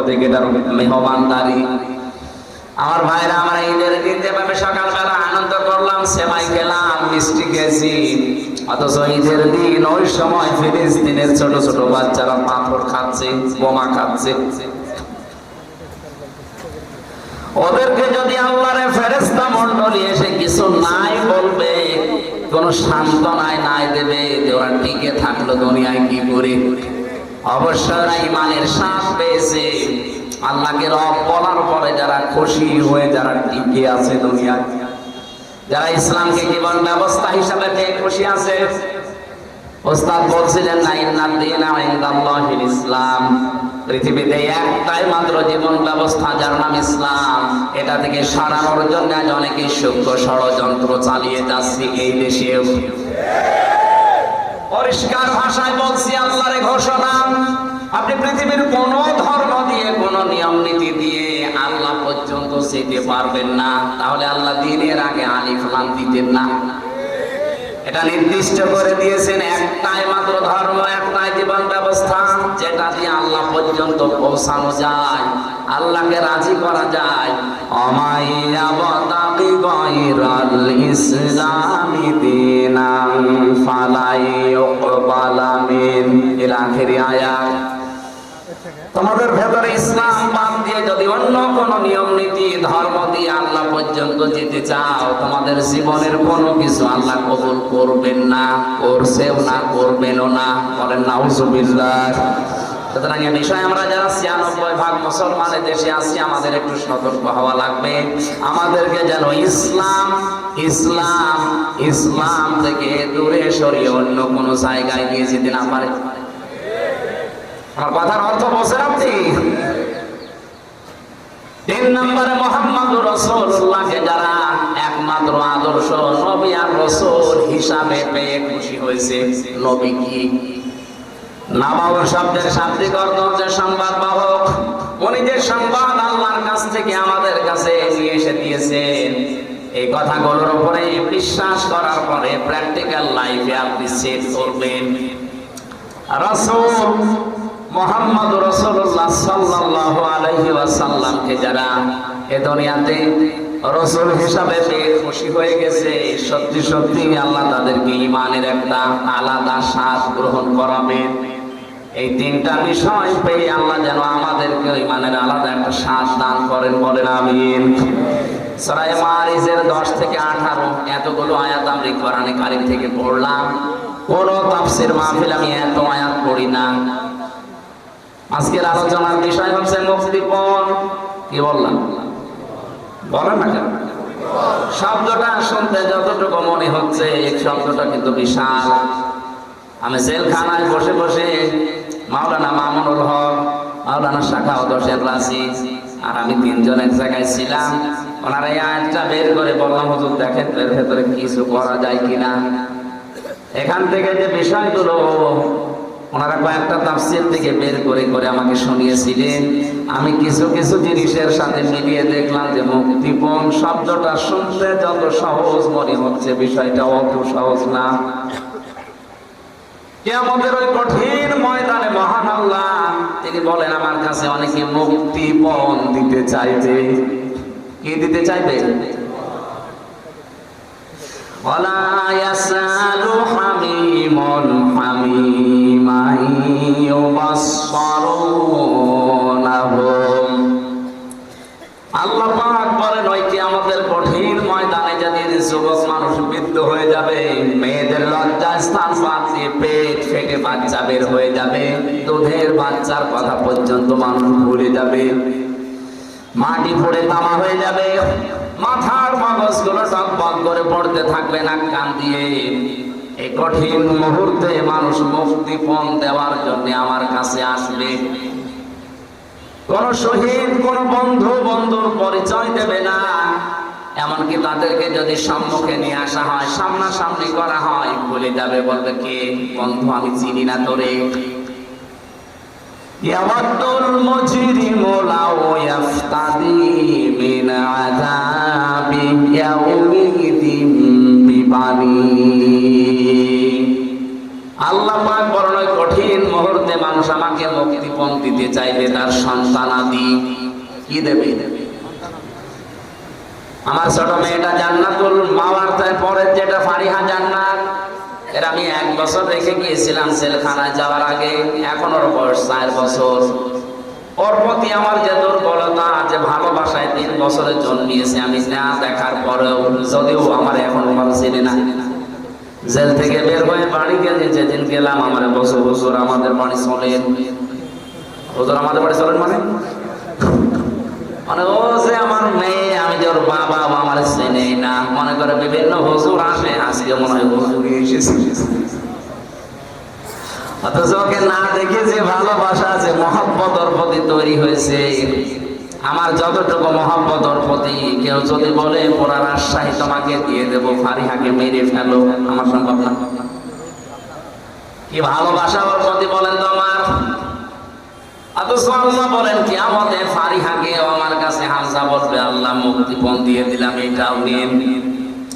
থেকে এটার মেহমানদারি। আমার ভাইরা, আমরা ঈদের দিন যেভাবে সকালবেলা আনন্দ করলাম, সেমাই খেলাম, মিষ্টি খেয়েছি, অথচ ঈদের দিন ওই সময় ফিলিস্তিনের ছোট ছোট বাচ্চারা পাথর খাচ্ছে, বোমা খাচ্ছে। ওদেরকে যদি আল্লাহর ফেরেশতা মণ্ডলী এসে কিছু নাই বলবে, কোন সান্ত্বনায় নাই দেবে, ওরা টিকে থাকলো দুনিয়ায় কি করে? অবশ্যই ইমানের শ্বাস পেয়েছে। আল্লাহকে রব বলার পরে যারা খুশি হয়ে যারা টিকে আছে দুনিয়ায়, যারা ইসলামকে জীবন ব্যবস্থা হিসাবে পেয়ে খুশি আছে। ওস্তাদ বলছিলেন না, ইন্নাদ দীনা ইনদাল্লাহিল ইসলাম, পৃথিবীতে একটাই মাত্র জীবন ব্যবস্থা যার নাম ইসলাম। এটা থেকে সরানোর জন্য আজ অনেকে সূক্ষ্ম ষড়যন্ত্র চালিয়ে যাচ্ছে এই দেশেও। পরিষ্কার ভাষায় বলছি, আল্লাহর ঘোষণা, আপনি পৃথিবীর কোন ধর্ম দিয়ে, কোন নিয়ম নীতি দিয়ে আল্লাহ পর্যন্ত যেতে পারবেন না। তাহলে আল্লাহ দ্বীনের আগে আলিফ লাম দিতেন না। এটা নির্দিষ্ট করে দিয়েছেন, একটাই মাত্র ধর্ম, একটাই জীবন ব্যবস্থা, যেটা দিয়ে আল্লাহ পর্যন্ত পৌঁছানো যায়, আল্লাহকে রাজি করা যায়। অমাইয়া বাতাবি গায়রাল ইসলামি দীনান ফালাই ইউকবালা মিন, এর আখেরি আয়াত। তোমাদের ভেতরে ইসলাম বাদ দিয়ে যদি অন্য কোন নিয়ম নীতি ধর্ম দিয়ে আল্লাহ পর্যন্ত যেতে চাও, তোমাদের জীবনের কোনো কিছু আল্লাহ কবুল করবেন না, করছেও না, করবেনও না। বলেন নাউজুবিল্লাহ। সুতরাং এই বিষয়ে আমরা যারা ৯৬% মুসলমানের দেশে আছি, আমাদের একটু সতর্ক হওয়া লাগবে। আমাদেরকে যেন ইসলাম ইসলাম ইসলাম থেকে দূরে সরিয়ে অন্য কোনো জায়গায় নিয়ে যেতে না পারে। আমার কথার অর্থ বুঝছেন আপনি? ৩ নম্বরে মুহাম্মদুর রাসূলুল্লাহকে যারা একমাত্র আদর্শ নবী আর রাসূল হিসাবে পেয়ে খুশি হয়েছে। নবী কি? নাবাউল শব্দের শাব্দিক অর্থ হচ্ছে সংবাদ বাহক। উনি যে সংবাদ আল্লাহর কাছ থেকে আমাদের কাছে নিয়ে এসে দিয়েছেন, এই কথাগুলোর উপরে বিশ্বাস করার পরে প্র্যাকটিক্যাল লাইফে আপনি সেট করবেন। রাসূল মুহাম্মদ রাসূলুল্লাহ সাল্লাল্লাহু আলাইহি ওয়াসাল্লামকে যারা এই দুনিয়াতে রাসূল হিসাবে পেয়ে খুশি হয়ে গেছে, সত্যি সত্যি আল্লাহ তাদেরকে ঈমানের একটা আলাদা স্বাদ গ্রহণ করাবেন। এই ৩টা বিষয় পেয়ে আল্লাহ যেন আমাদেরকে ঈমানের আলাদা একটা স্বাদ দান করেন। বলেন আমিন। সূরা মারিজের ১০ থেকে ১৮ এতগুলো আয়াত আমি কোরআনে কারীম থেকে পড়লাম। কোন তাফসীর মাহফিল আমি এত আয়াত পড়ি না। আজকের আলোচনার বিষয় হচ্ছে মুক্তিপণ। কি বললাম? বলেন না কেন? শব্দটা শুনতে যতটুকু মনে হচ্ছে, এই শব্দটা কিন্তু বিশাল। আমি জেলখানায় বসে বসে মাওলানা মামুনুল হক, মাওলানা শাখাওয়াত হোসেন রাজি আর আমি ৩ জন এক জায়গায় ছিলাম। ওনারা এই আয়াতটা বের করে বললাম, হুজুর দেখেন এর ভেতরে কিছু করা যায় কিনা। এখান থেকে যে বিষয়গুলো ওনারা কয়েকটা তাফসীর থেকে বের করে করে আমাকে শুনিয়েছিলেন, আমি কিছু কিছু জিনিসের সাথে মিলিয়ে দেখলাম যে মুক্তিপণ শব্দটা শুনতে যত সহজ মনে হচ্ছে, বিষয়টা অত সহজ না। কিয়ামতের ওই কঠিন ময়দানে মহান আল্লাহ তিনি বলেন, আমার কাছে অনেকে মুক্তিপণ দিতে চাইবে। কি দিতে চাইবে? ওয়ালা ইয়াসালু হামিমুন হামিমা ইউবাসসারুনাহুম। আল্লাহ পাক বলেন, ওই কিয়ামতের কঠিন ময়দানে যেদিন যুবক মানুষ বৃদ্ধ হয়ে যাবে, মেয়েদের লজ্জাস্থান বাদ দিয়ে পেট ফেটে বাচ্চা বের হয়ে যাবে, দুধের বাচ্চার কথা পর্যন্ত মানুষ ভুলে যাবে, মাটি পড়ে তামা হয়ে যাবে, মাথার মগজগুলো টকবক করে পড়তে থাকবে নাক কান দিয়ে। এই কঠিন মুহূর্তে মানুষ মুক্তিপণ দেওয়ার জন্য আমার কাছে আসবে। কোন শহীদ, কোন বন্ধু বন্ধুর পরিচয় দেবে না। এমনকি তাদেরকে যদি সম্মুখে নিয়ে আসা হয়, সামনাসামনি করা হয়, ভুলে যাবে, বলবে কে বন্ধু, আমি চিনি না তোরে। ইয়াওয়াদুল মুজরিমু লাউ ইয়াফতাদি মিন আযাবি ইয়াউমিদিন বিবানি। আল্লাহ পাক বলেন, কঠিন মুহূর্তে মানুষ আমাকে মুক্তিপণ দিতে চাইবে তার সন্তানাদি কি দেবে? আমার ছোট মেয়েটা জান্নাতুল মাওয়ার পরের যেটা ফারিহা জান্নাত, এর আমি 1 বছর রেখে গিয়েছিলাম জেলখানায় যাওয়ার আগে। এখন ওর বয়স 4 বছর। ওর প্রতি আমার যে দুর্বলতা, যে ভালোবাসায় 3 বছরের জন্মিয়েছে আমি না দেখার পরেও, যদিও আমার এখন ভালো চিনি না, জেল থেকে বের হয়ে বাড়ি গেলে যেদিন গেলাম আমার বছর বছর আমাদের বাড়ি চলেন, হুজুর আমাদের বাড়ি চলেন মানে মানে ও যে আমার মেয়ে, আমি যে ওর বাবা আমার চেনে না, মনে করে বিভিন্ন হুজুর আসে, আজকে মনে হয় হুজুরই এসেছে। অথচ ওকে না দেখে যে ভালোবাসা, যে মহব্বত ওর প্রতি তৈরি হয়েছে, আমার যতটুকু মহব্বত ওর প্রতি, কেউ যদি বলে পুরা রাজশাহী তোমাকে দিয়ে দেবো, ফারিহাকে মেরে ফেলো, আমার সম্ভব না। কি ভালোবাসা ওর প্রতি বলেন তো আমার। অথচ আল্লাহ বলেন কিয়ামতে ফারিহাকে আমার কাছে হামজা বলবে, আল্লাহ মুক্তিপণ দিয়ে দিলাম, এটাও নিন।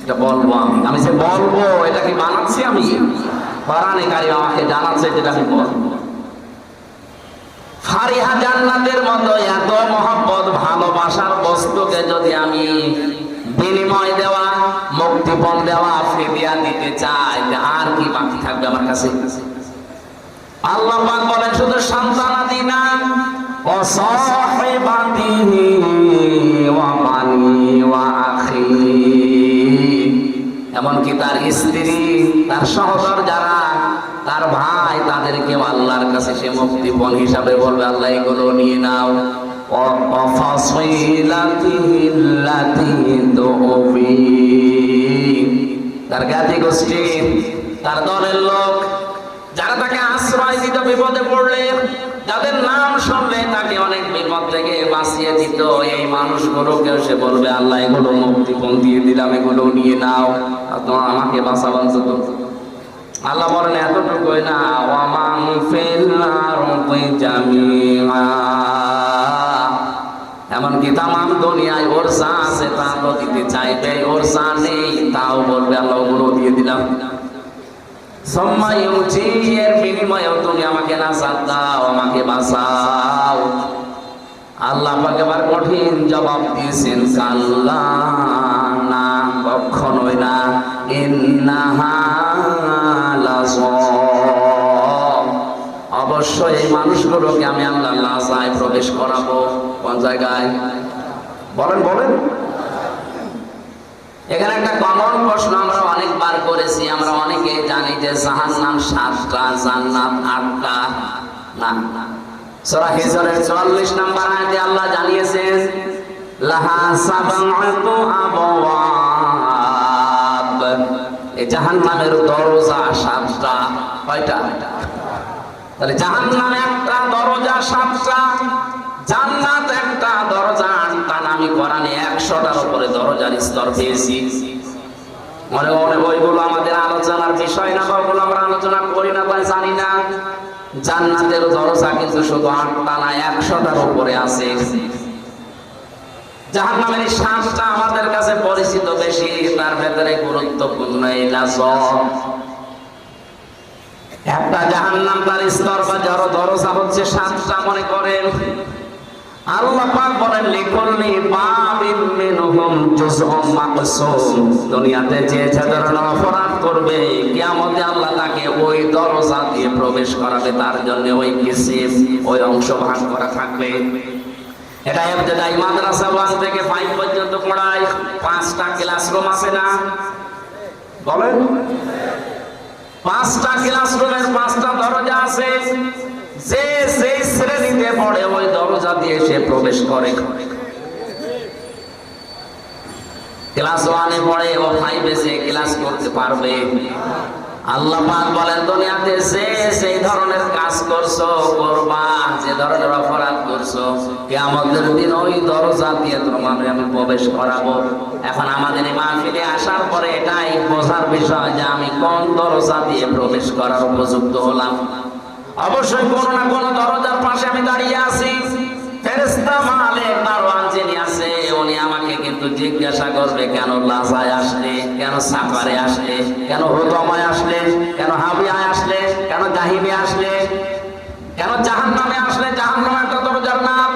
এটা বলবো আমি যে বলবো, এটা কি বানাচ্ছি আমি? কোরআনে কারীম আমাকে জানাচ্ছে যেটা আমি বলবো। ফারিহা জান্নাতের মতো এত মহব্বত ভালোবাসার বস্তুকে যদি আমি বিনিময় দেওয়া, মুক্তিপণ দেওয়া, ফিদিয়া দিতে চাই, আর কি বাকি থাকবে আমার কাছে? আল্লাহ পাক বলেন শুধু সন্তানাদি না, ও সাহিবাতিহি ওয়া বানি ওয়া আখি, এমনকি তার স্ত্রী, তার সহোদর যারা, তার ভাই, তাদেরকেও আল্লাহর কাছে সে মুক্তিপণ হিসাবে বলবে, আল্লাহ এগুলো নিয়ে নাও। ও ফাসিলাতিহি আল্লাতী তুবি, তার জ্ঞাতি গোষ্ঠী, তার দলের লোক যারা তাকে আশ্রয় দিত বিপদে পড়লে, যাদের নাম শুনলে তাকে অনেক বিপদ থেকে বাঁচিয়ে দিত, এই মানুষগুলোকেও সে বলবে, আল্লাহ এগুলো মুক্তিপণ দিয়ে দিলাম, এগুলো নিয়ে নাও, তোমার আমাকে বাঁচাবান তো। আল্লাহ বলেন এতটুকুই না, ওয়া মান ফিল আরদি জামিআ, এমনকি তামাম দুনিয়ায় ওর যা আছে তা দিতে চাইবে, ওর যা নেই তাও বলবে, আল্লাহ ওগুলো দিয়ে দিলাম। এর বিনিময়েও তুমি আমাকে নাজাত দাও, আমাকে বাঁচাও। আল্লাহ পাক এবার কঠিন জবাব দিয়েছেন, কাল্লা, না, কখনোই না, ইন্নাহা লাযা, অবশ্যই এই মানুষগুলোকে আমি আল্লাহ লাযায় প্রবেশ করাবো। কোন জায়গায় বলেন বলেন? এখানে একটা কমন প্রশ্ন আমরা অনেকবার করেছি, আমরা অনেকে জানি যে জাহান্নাম 7টা, জান্নাত 8টা। না, সূরা হিজরের 44 নম্বর আয়াতে আল্লাহ জানিয়েছেন, লাহা সাবআতু আবওয়াব, এই জাহান্নামের দরজা 7টা। কয়টা? তাহলে জাহান্নামে একটা দরজা 7টা, জান্নাত একটা দরজা 8টা। আমি কোরআনে 100টার উপরে দরজার স্তর পেয়েছি। মনে মনে বইগুলো আমাদের আলোচনার বিষয় না, ওগুলো আমরা আলোচনা করি না, তাই জানি না। জান্নাতের দরজা কিন্তু শুধু 8টা না, 100টার উপরে আছে। জাহান্নামের 7টা আমাদের কাছে পরিচিত বেশি, তার ভেতরে গুরুত্বপূর্ণ এই লাযা। একটা জাহান্নাম তার স্তর বা দরজা হচ্ছে 7টা, মনে করেন। আল্লাহ পাক বলেন, লিকুল্লি বাবিন মিনহুম জুজউম মাকসুম, দুনিয়াতে যে ধরনের অপরাধ করবে, কিয়ামতে আল্লাহ তাকে ওই দরজা দিয়ে প্রবেশ করাবে, তার জন্য ওই কিসিম, ওই অংশ ভাগ করা থাকবে। এটা ইবতিদায়ী মাদ্রাসা 1 থেকে 5 পর্যন্ত পড়ায়, 5টা ক্লাসরুম আছে না? বলেন, 5টা ক্লাসরুমের 5টা দরজা আছে। যে সেই শ্রেণীতে পড়ে ওই দরজা দিয়ে সে প্রবেশ করে। ক্লাস 1-এ পড়ে, ও 5-এ সে ক্লাস করতে পারবে। আল্লাহ পাক বলেন, দুনিয়াতে যে সেই ধরনের কাজ করছো, করবা, যে ধরনের অপরাধ করছো, কিয়ামতের দিন ওই দরজা দিয়ে তোমাদের আমি প্রবেশ করাবো। এখন আমাদের এই মাহফিলে আসার পরে এটাই বোঝার বিষয় যে আমি কোন দরজা দিয়ে প্রবেশ করার উপযুক্ত হলাম। অবশ্যই কোন না কোন দরজার পাশে আমি দাঁড়িয়ে আছি। ফেরেশতা মালিক দারওয়ান যিনি আছে, উনি আমাকে কিন্তু জিজ্ঞাসা করবে, কেন লাজায় আসলে, কেন সাফারে আসলে, কেন হুতমায় আসলে, কেন হাবিয়ায় আসলে, কেন জাহিবে আসলে। কেন জাহান্নামে আসলে জাহান্নাম একটা দরজার নাম,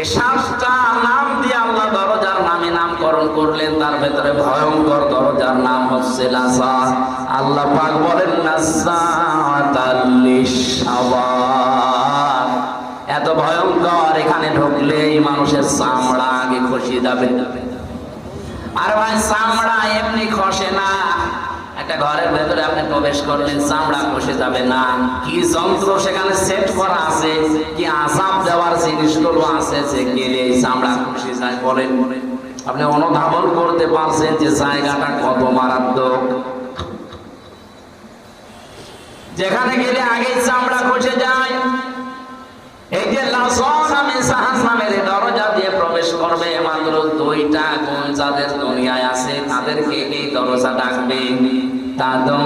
এই 7টা নাম দিয়ে আল্লাহ দরজার নামে নামকরণ করলেন। তার ভেতরে ভয়ঙ্কর দরজার নাম হচ্ছে লাযা। আল্লাহ পাক বলেন নাযাতাল লিশাওয়া, এত ভয়ঙ্কর, এখানে ঢুকলেই মানুষের চামড়া আগে খসে যাবে। আর ভাই চামড়া এমনি খসে না, একটা ঘরের ভেতরে আপনি প্রবেশ করলেন, চামড়া খসে যাবে না। কি যন্ত্র সেখানে সেট করা আছে, কি আযাব দেওয়ার জিনিসগুলো আছে যে গেলে চামড়া খসে যায়। বলেন, আপনি অনুধাবন করতে পারছেন যে জায়গাটা কত মারাত্মক। যেখানে গেলে আগে চামড়া খসে যায়। এই যে লাযা নামে জাহান্নামের দরজা দিয়ে প্রবেশ করবে, মাত্র 2টা গুণ যাদের দুনিয়ায় আছে তাদেরকে এই দরজা ডাকবে। তাদউ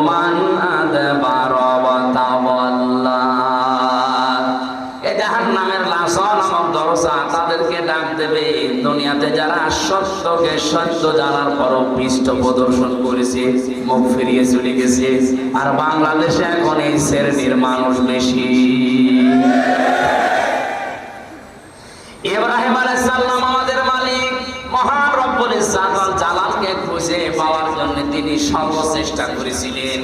মান আদবারা ওয়া তাওয়াল্লা, এই জাহান্নামের লাযা নামক দরজা তাদেরকে ডাক দেবে দুনিয়াতে যারা সত্যকে সত্য জানার পরও পৃষ্ঠ প্রদর্শন করেছে, মুখ ফিরিয়ে চলে গেছে। আর বাংলাদেশে এখন এই শ্রেণীর মানুষ বেশি। ইব্রাহিম আলাইহিস সালাম আমাদের মালিক মহান রব্বুল ইজ্জত ওয়াল জালালকে খুঁজে পাওয়ার জন্য তিনি সর্বচেষ্টা করেছিলেন।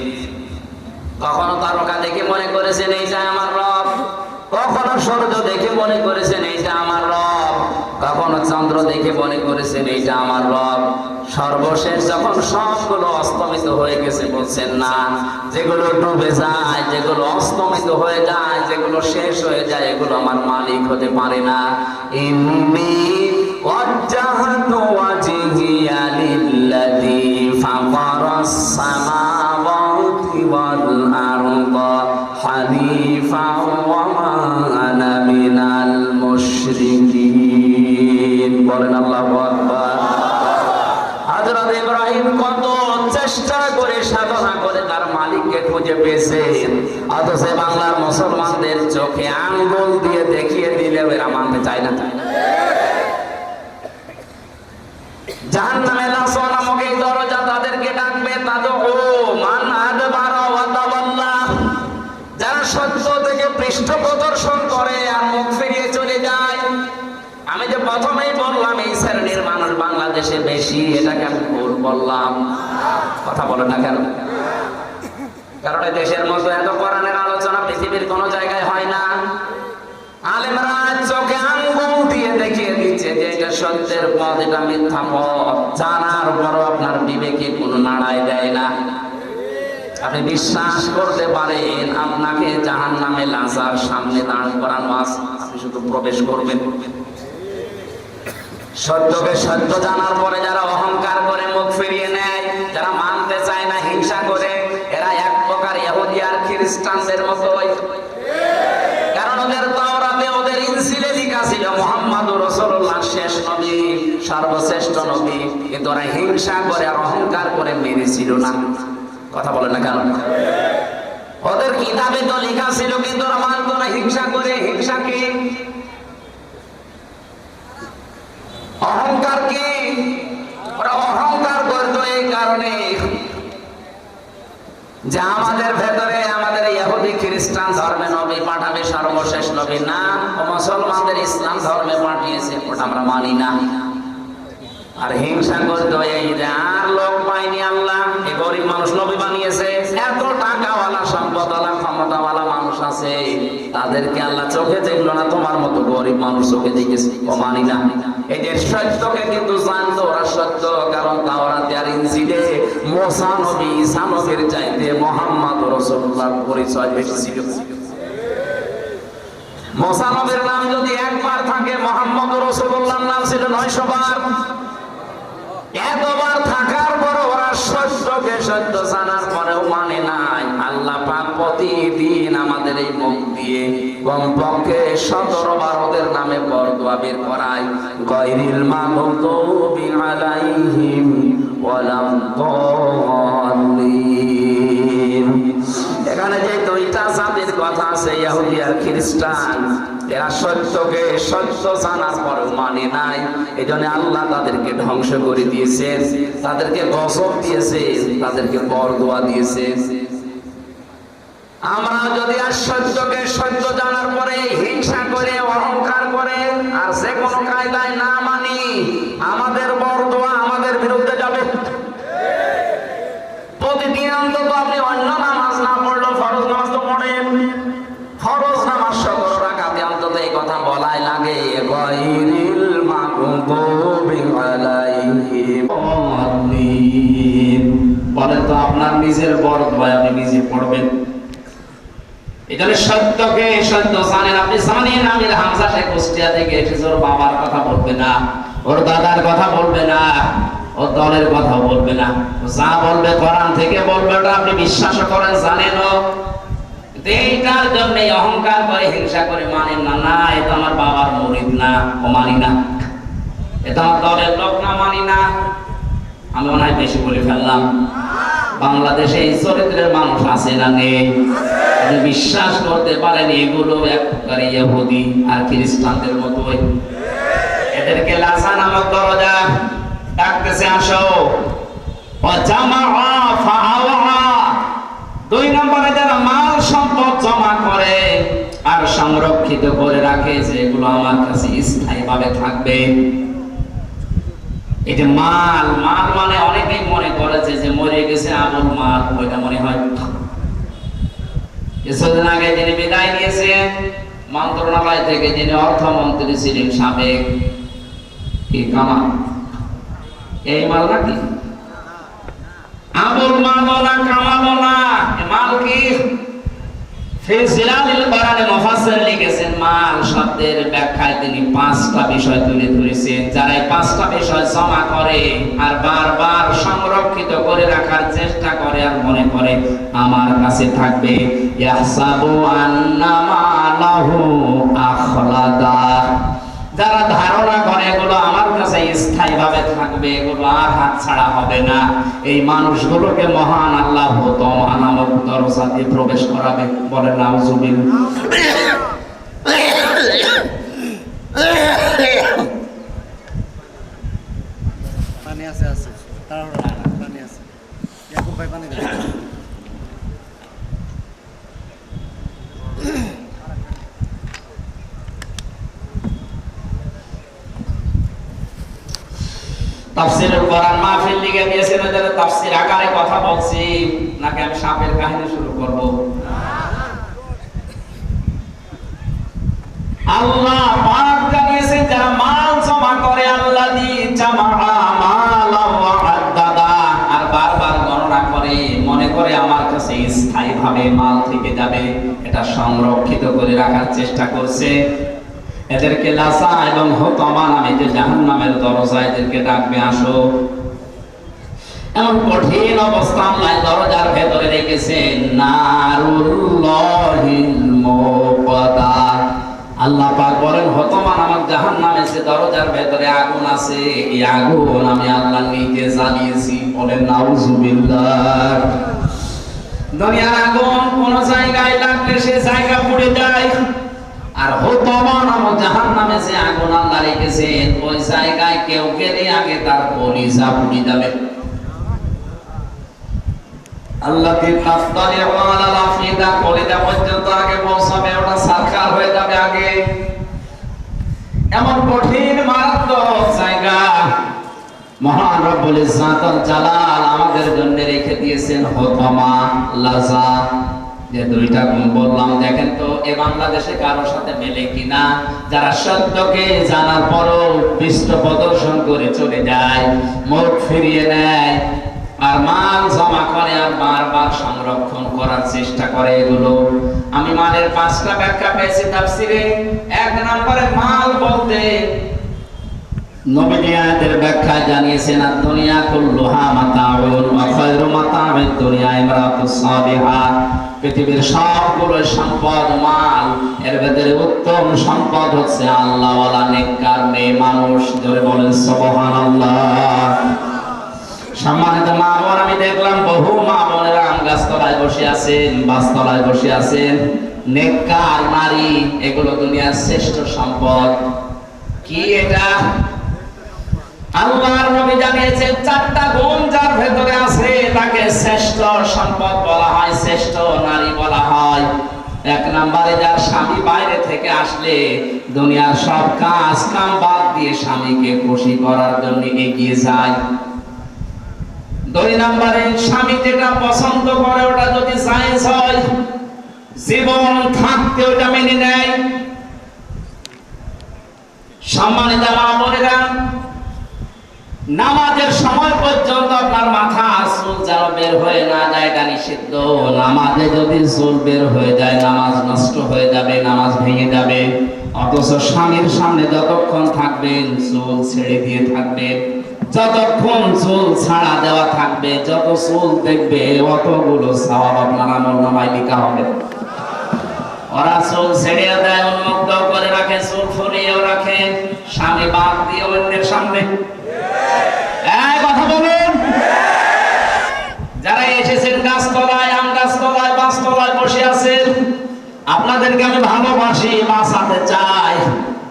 কখনো তারকা দেখে মনে করেছেন এইটা আমার রব, কখনো সূর্য দেখে মনে করেছেন এইটা আমার রব, কখনো চন্দ্র দেখে মনে করেছেন এইটা আমার রব। সর্বশেষ যখন সবগুলো অস্তমিত হয়ে গেছে বলছেন না, যেগুলো ডুবে যায়, যেগুলো অস্তমিত হয়ে যায়, যেগুলো শেষ হয়ে যায়, এগুলো আমার মালিক হতে পারে না। ইন্নী ওয়াজ্জাহতু ওয়াজহিয়া লিল্লাযী ফাতারাস সামাওয়াতি ওয়াল আরদা হানিফান ওয়া মা আনা মিনাল মুশরিকিন। বলেন আল্লাহু আকবার। হযরত ইব্রাহিম কত চেষ্টা করে সাধনা করে তার মালিককে খুঁজে পেয়েছেন, অথচ বাংলার মুসলমানদের চোখে আঙ্গুল দিয়ে দেখিয়ে দিলে এরা মানতে চায় না। জাহান্নামের লাযা নামক এই দরজা তাদেরকে ডাকবে, তাদউ মান আদবারা ওয়া তাওয়াল্লা, যারা সত্য থেকে পৃষ্ঠ প্রদর্শন করে আর মুখ ফিরিয়ে চলে যায়। আমি যে প্রথমেই বললাম এই শ্রেণীর মানুষ বাংলাদেশে বেশি, এটা কেন ভুল বললাম? কথা বলে না কেন? কারণ এই দেশের মতো এত কোরআনের আলোচনা পৃথিবীর কোন জায়গায় হয় না। আলেমরা চোখে আঙ্গুল দিয়ে দেখিয়ে দিচ্ছে যে এটা সত্যের পথ, এটা মিথ্যা পথ, জানার পরও আপনার বিবেকে কোনো নাড়াই দেয় না। আপনি বিশ্বাস করতে পারেন আপনাকে জাহান্নামে লাযার সামনে দাঁড় করানো আছে, আপনি শুধু প্রবেশ করবেন। সত্যকে সত্য জানার পরে যারা অহংকার করে মুখ ফিরিয়ে নেয়, যারা মানতে চায় না, হিংসা করে, এরা এক প্রকার ইহুদি আর খ্রিস্টানদের মতোই। কারণ ওদের তাওরাতে, ওদের ইনজিলে লেখা ছিল মুহাম্মদুর রাসূলুল্লাহ শেষ নবী, সর্বশ্রেষ্ঠ নবী, কিন্তু ওরা হিংসা করে আর অহংকার করে মেনেছিল না। কথা বলে না কেন? ওদের কিতাবে তো লেখা ছিল, কিন্তু ওরা মানত না, হিংসা করে। হিংসা কি? অহংকার কি? ওরা অহংকার করতো এই কারণে যে আমাদের ভেতরে, আমাদের ইহুদি খ্রিস্টান ধর্মে নবী পাঠাবে সর্বশেষ নবী না, মুসলমানদের ইসলাম ধর্মে পাঠিয়েছে, ওটা আমরা মানি না। আর হিংসা করতো এই যে আর লোক পায়নি আল্লাহ, এই গরিব মানুষ নবী বানিয়েছে, এত টাকাওয়ালা সম্পদওয়ালা ক্ষমতাওয়ালা মানুষ আছে, তাদেরকে আল্লাহ চোখে দেখলো না, তোমার মতো গরিব মানুষ চোখে দেখেছে, ও মানি না। এই যে সত্যকে কিন্তু জানতো ওরা সত্য, কারণ তাওরাতে আর ইনজিলে মুসা নবী, ঈসা নবীর চাইতে মুহাম্মদ রাসূলুল্লাহর পরিচয় বেশি ছিল। মুসা নবীর নাম যদি একবার থাকে, মুহাম্মদ রাসূলুল্লাহর নাম ছিল 900 বার। এতবার থাকার পর ওরা সত্যকে সত্য জানার পরেও মানে নাই। আল্লাহ পাক প্রতিদিন আমাদের এই মুখ দিয়ে কমপক্ষে 17 বার ওদের নামে বরদোয়া বের করায়, গায়রিল মাগদুবি আলাইহিম ওয়ালাদ দাল্লিন। এখানে যে 2টা জাতির কথা আছে, ইহুদি আর খ্রিস্টান, এরা সত্যকে সত্য জানার পরেও মানে নাই। এই জন্য আল্লাহ তাদেরকে ধ্বংস করে দিয়েছেন, তাদেরকে গজব দিয়েছেন, তাদেরকে বরদোয়া দিয়েছেন। আমরা যদি আর সত্যকে সত্য জানার পরে হিংসা করে অহংকার করে আর যে কোনো কায়দায় না মানি, আমাদের বরদোয়া আমাদের বিরুদ্ধে যাবে। প্রতিদিন অন্তত আপনি অন্য নামাজ না পড়লেও ফরজ নামাজ তো পড়েন, ফরজ নামাজ 17 রাকাতে অন্তত এই কথা বলাই লাগে, গায়রিল মাগদুবি আলাইহিম ওয়ালিন। বলে তো আপনার নিজের বরদোয়া আপনি নিজে পড়বেন। এখানে সত্যকে সত্য জানেন, আপনি জানেন আমির হামজা শেখ কুষ্টিয়া থেকে এসেছে, ওর বাবার কথা বলবে না, ওর দাদার কথা বলবে না, ওর দলের কথা বলবে না, যা বলবে কোরআন থেকে বলবে, ওটা আপনি বিশ্বাস করেন, জানেন। এইটার জন্য অহংকার করে হিংসা করে মানেন না, না এটা আমার বাবার মুরিদ না, ও মানি না, এটা আমার দলের লোক না, মানি না। আমি মনে হয় বেশি বলে ফেললাম। বাংলাদেশে এই চরিত্রের মানুষ আছে না নেই? বিশ্বাস করতে পারেন এগুলো একবারে ইহুদি আর খ্রিস্টানদের মতোই। এদেরকে লাসা নামক দরজা ডাকতেছে, আসো। দুই নম্বরে যারা মাল সম্পদ জমা করে আর সংরক্ষিত করে রাখে, যেগুলো আমার কাছে স্থায়ীভাবে থাকবে। এই যে মাল, মাল মানে অনেকেই মনে করেছে যে মরে গেছে আবুল মাল, ওইটা মনে হয়। কিছুদিন আগে যিনি বিদায় নিয়েছেন মন্ত্রণালয় থেকে, যিনি অর্থমন্ত্রী ছিলেন সাবেক, কি কামাল, এই মাল নাকি? আবুল মাল না কামাল না, মাল কি? ফিজিলালিল কোরআনে মুফাসসির লিখেছেন, মাল শব্দের ব্যাখ্যায় তিনি 5টা বিষয় তুলে ধরেছেন। যারা এই 5টা বিষয় জমা করে আর বারবার সংরক্ষিত করে রাখার চেষ্টা করে আর মনে করে আমার কাছে থাকবে, ইয়াহসাবু আন্না মালাহু আখলাদা, যারা ধারণা করে এগুলো আমার কাছে স্থায়ীভাবে থাকবে, এগুলো আর হাত ছাড়া হবে না, এই মানুষগুলোকে মহান আল্লাহ তমা নামক দরজা দিয়ে প্রবেশ করাবে। বলে নাউজুবিল্লাহ। পানি আছে, আছে তাড়াহুড়া না, পানি আছে। ইয়াকুব ভাই পানি দেন। তাফসীরুল কোরআন মাহফিল লিখে দিয়েছেন, ওদের তাফসীর আকারে কথা বলছি নাকি আমি সাপের কাহিনী শুরু করব? আল্লাহ পাক জানিয়েছেন যারা মাল জমা করে, আল্লাযী জামাআ মালা ওয়া আদ্দাদা, আর বারবার গণনা করে মনে করে আমার কাছে স্থায়ীভাবে মাল থেকে যাবে, এটা সংরক্ষিত করে রাখার চেষ্টা করছে। এদেরকে লাসা এবং হুতামা নামে যে জাহান্নামের দরজা, এদেরকে ডাকবে, আসো। এমন কঠিন অবস্থা আল্লাহ দরজার ভেতরে রেখেছেন, নারুল্লাহিল মুকাদ্দা। আল্লাহ পাক বলেন, হুতামা নামক জাহান্নামে যে দরজার ভেতরে আগুন আছে, এই আগুন আমি আল্লাহ নিজে জ্বালিয়েছি। বলেন নাউজুবিল্লাহ। দুনিয়ার আগুন কোন জায়গায় লাগলে সে জায়গা পুড়ে যায়, আর হুতামা নামক জাহান্নামে যে আগুন আল্লাহ রেখেছেন, ওই জায়গায় কেউ গেলে আগে তার কলিজা পুড়ে যাবে। আল্লাহকে তাফতারি ওয়ালা লাফিদা, কলিজা পর্যন্ত আগে পৌঁছাবে, ওটা সারকার হয়ে যাবে আগে। এমন কঠিন মারাত্মক জায়গা মহান রব্বুল ইজ্জাতুল জালাল আমাদের জন্য রেখে দিয়েছেন হুতামা, লাজা। যে দুইটা গুণ বললাম, দেখেন তো এ বাংলাদেশে কারোর সাথে মেলে কিনা? যারা সত্যকে জানার পরও পৃষ্ঠ প্রদর্শন করে চলে যায়, মুখ ফিরিয়ে নেয়, আর মাল জমা করে আর বারবার সংরক্ষণ করার চেষ্টা করে। এগুলো আমি মালের 5টা ব্যাখ্যা পেয়েছি তাফসীরে। 1 নম্বরে মাল বলতে নবী আয়াতের ব্যাখ্যা জানিয়েছেন, দুনিয়া কুল্লুহা মাতাউন ওয়া খায়রু মাতাউদ দুনিয়া ইমরাতুস সালিহা। পৃথিবীর সবগুলো সম্পদ মাল, এর ভেতরে উত্তম সম্পদ হচ্ছে আল্লাহওয়ালা নেককার মেয়ে মানুষ। জোরে বলেন সুবহানাল্লাহ। সম্মানিত মা বোন, আমি দেখলাম বহু মা বোনেরা আম গাছতলায় বসে আছেন, বাসতলায় বসে আছেন, নেককার নারী, এগুলো দুনিয়ার শ্রেষ্ঠ সম্পদ। কি এটা? আল্লাহর নবী জানিয়েছেন 4টা গুণ যার ভেতরে আছে তাকে শ্রেষ্ঠ সম্পদ বলা হয়, শ্রেষ্ঠ নারী বলা হয়। এক নম্বরে যার স্বামী বাইরে থেকে আসলে দুনিয়ার সব কাজ কাম বাদ দিয়ে স্বামীকে খুশি করার জন্য এগিয়ে যায়। দুই নম্বরে স্বামী যেটা পছন্দ করে ওটা যদি জায়েজ হয়, জীবন থাকতে ওটা মেনে নেয়। সম্মানিত মা বোনেরা, নামাজের সময় পর্যন্ত আপনার মাথা চুল যেন বের হয়ে না যায়, এটা নিষিদ্ধ। নামাজে যদি চুল বের হয়ে যায় নামাজ নষ্ট হয়ে যাবে, নামাজ ভেঙে যাবে। অথচ স্বামীর সামনে যতক্ষণ থাকবেন চুল ছেড়ে দিয়ে থাকবেন, যতক্ষণ চুল ছাড়া দেওয়া থাকবে, যত চুল দেখবে অতগুলো সওয়াব আপনার আমলনামায় লেখা হবে। ওরা চুল ছেড়ে দেয়, উন্মুক্ত করে রাখে, চুল ফুরিয়েও রাখে, স্বামী বাদ দিয়ে অন্যের সামনে। কথা বলুন, যারা এসেছেন গাছতলায়, আম গাছতলায়, বাঁশতলায় বসে আছেন, আপনাদেরকে আমি ভালোবাসি, বাঁচাতে চাই।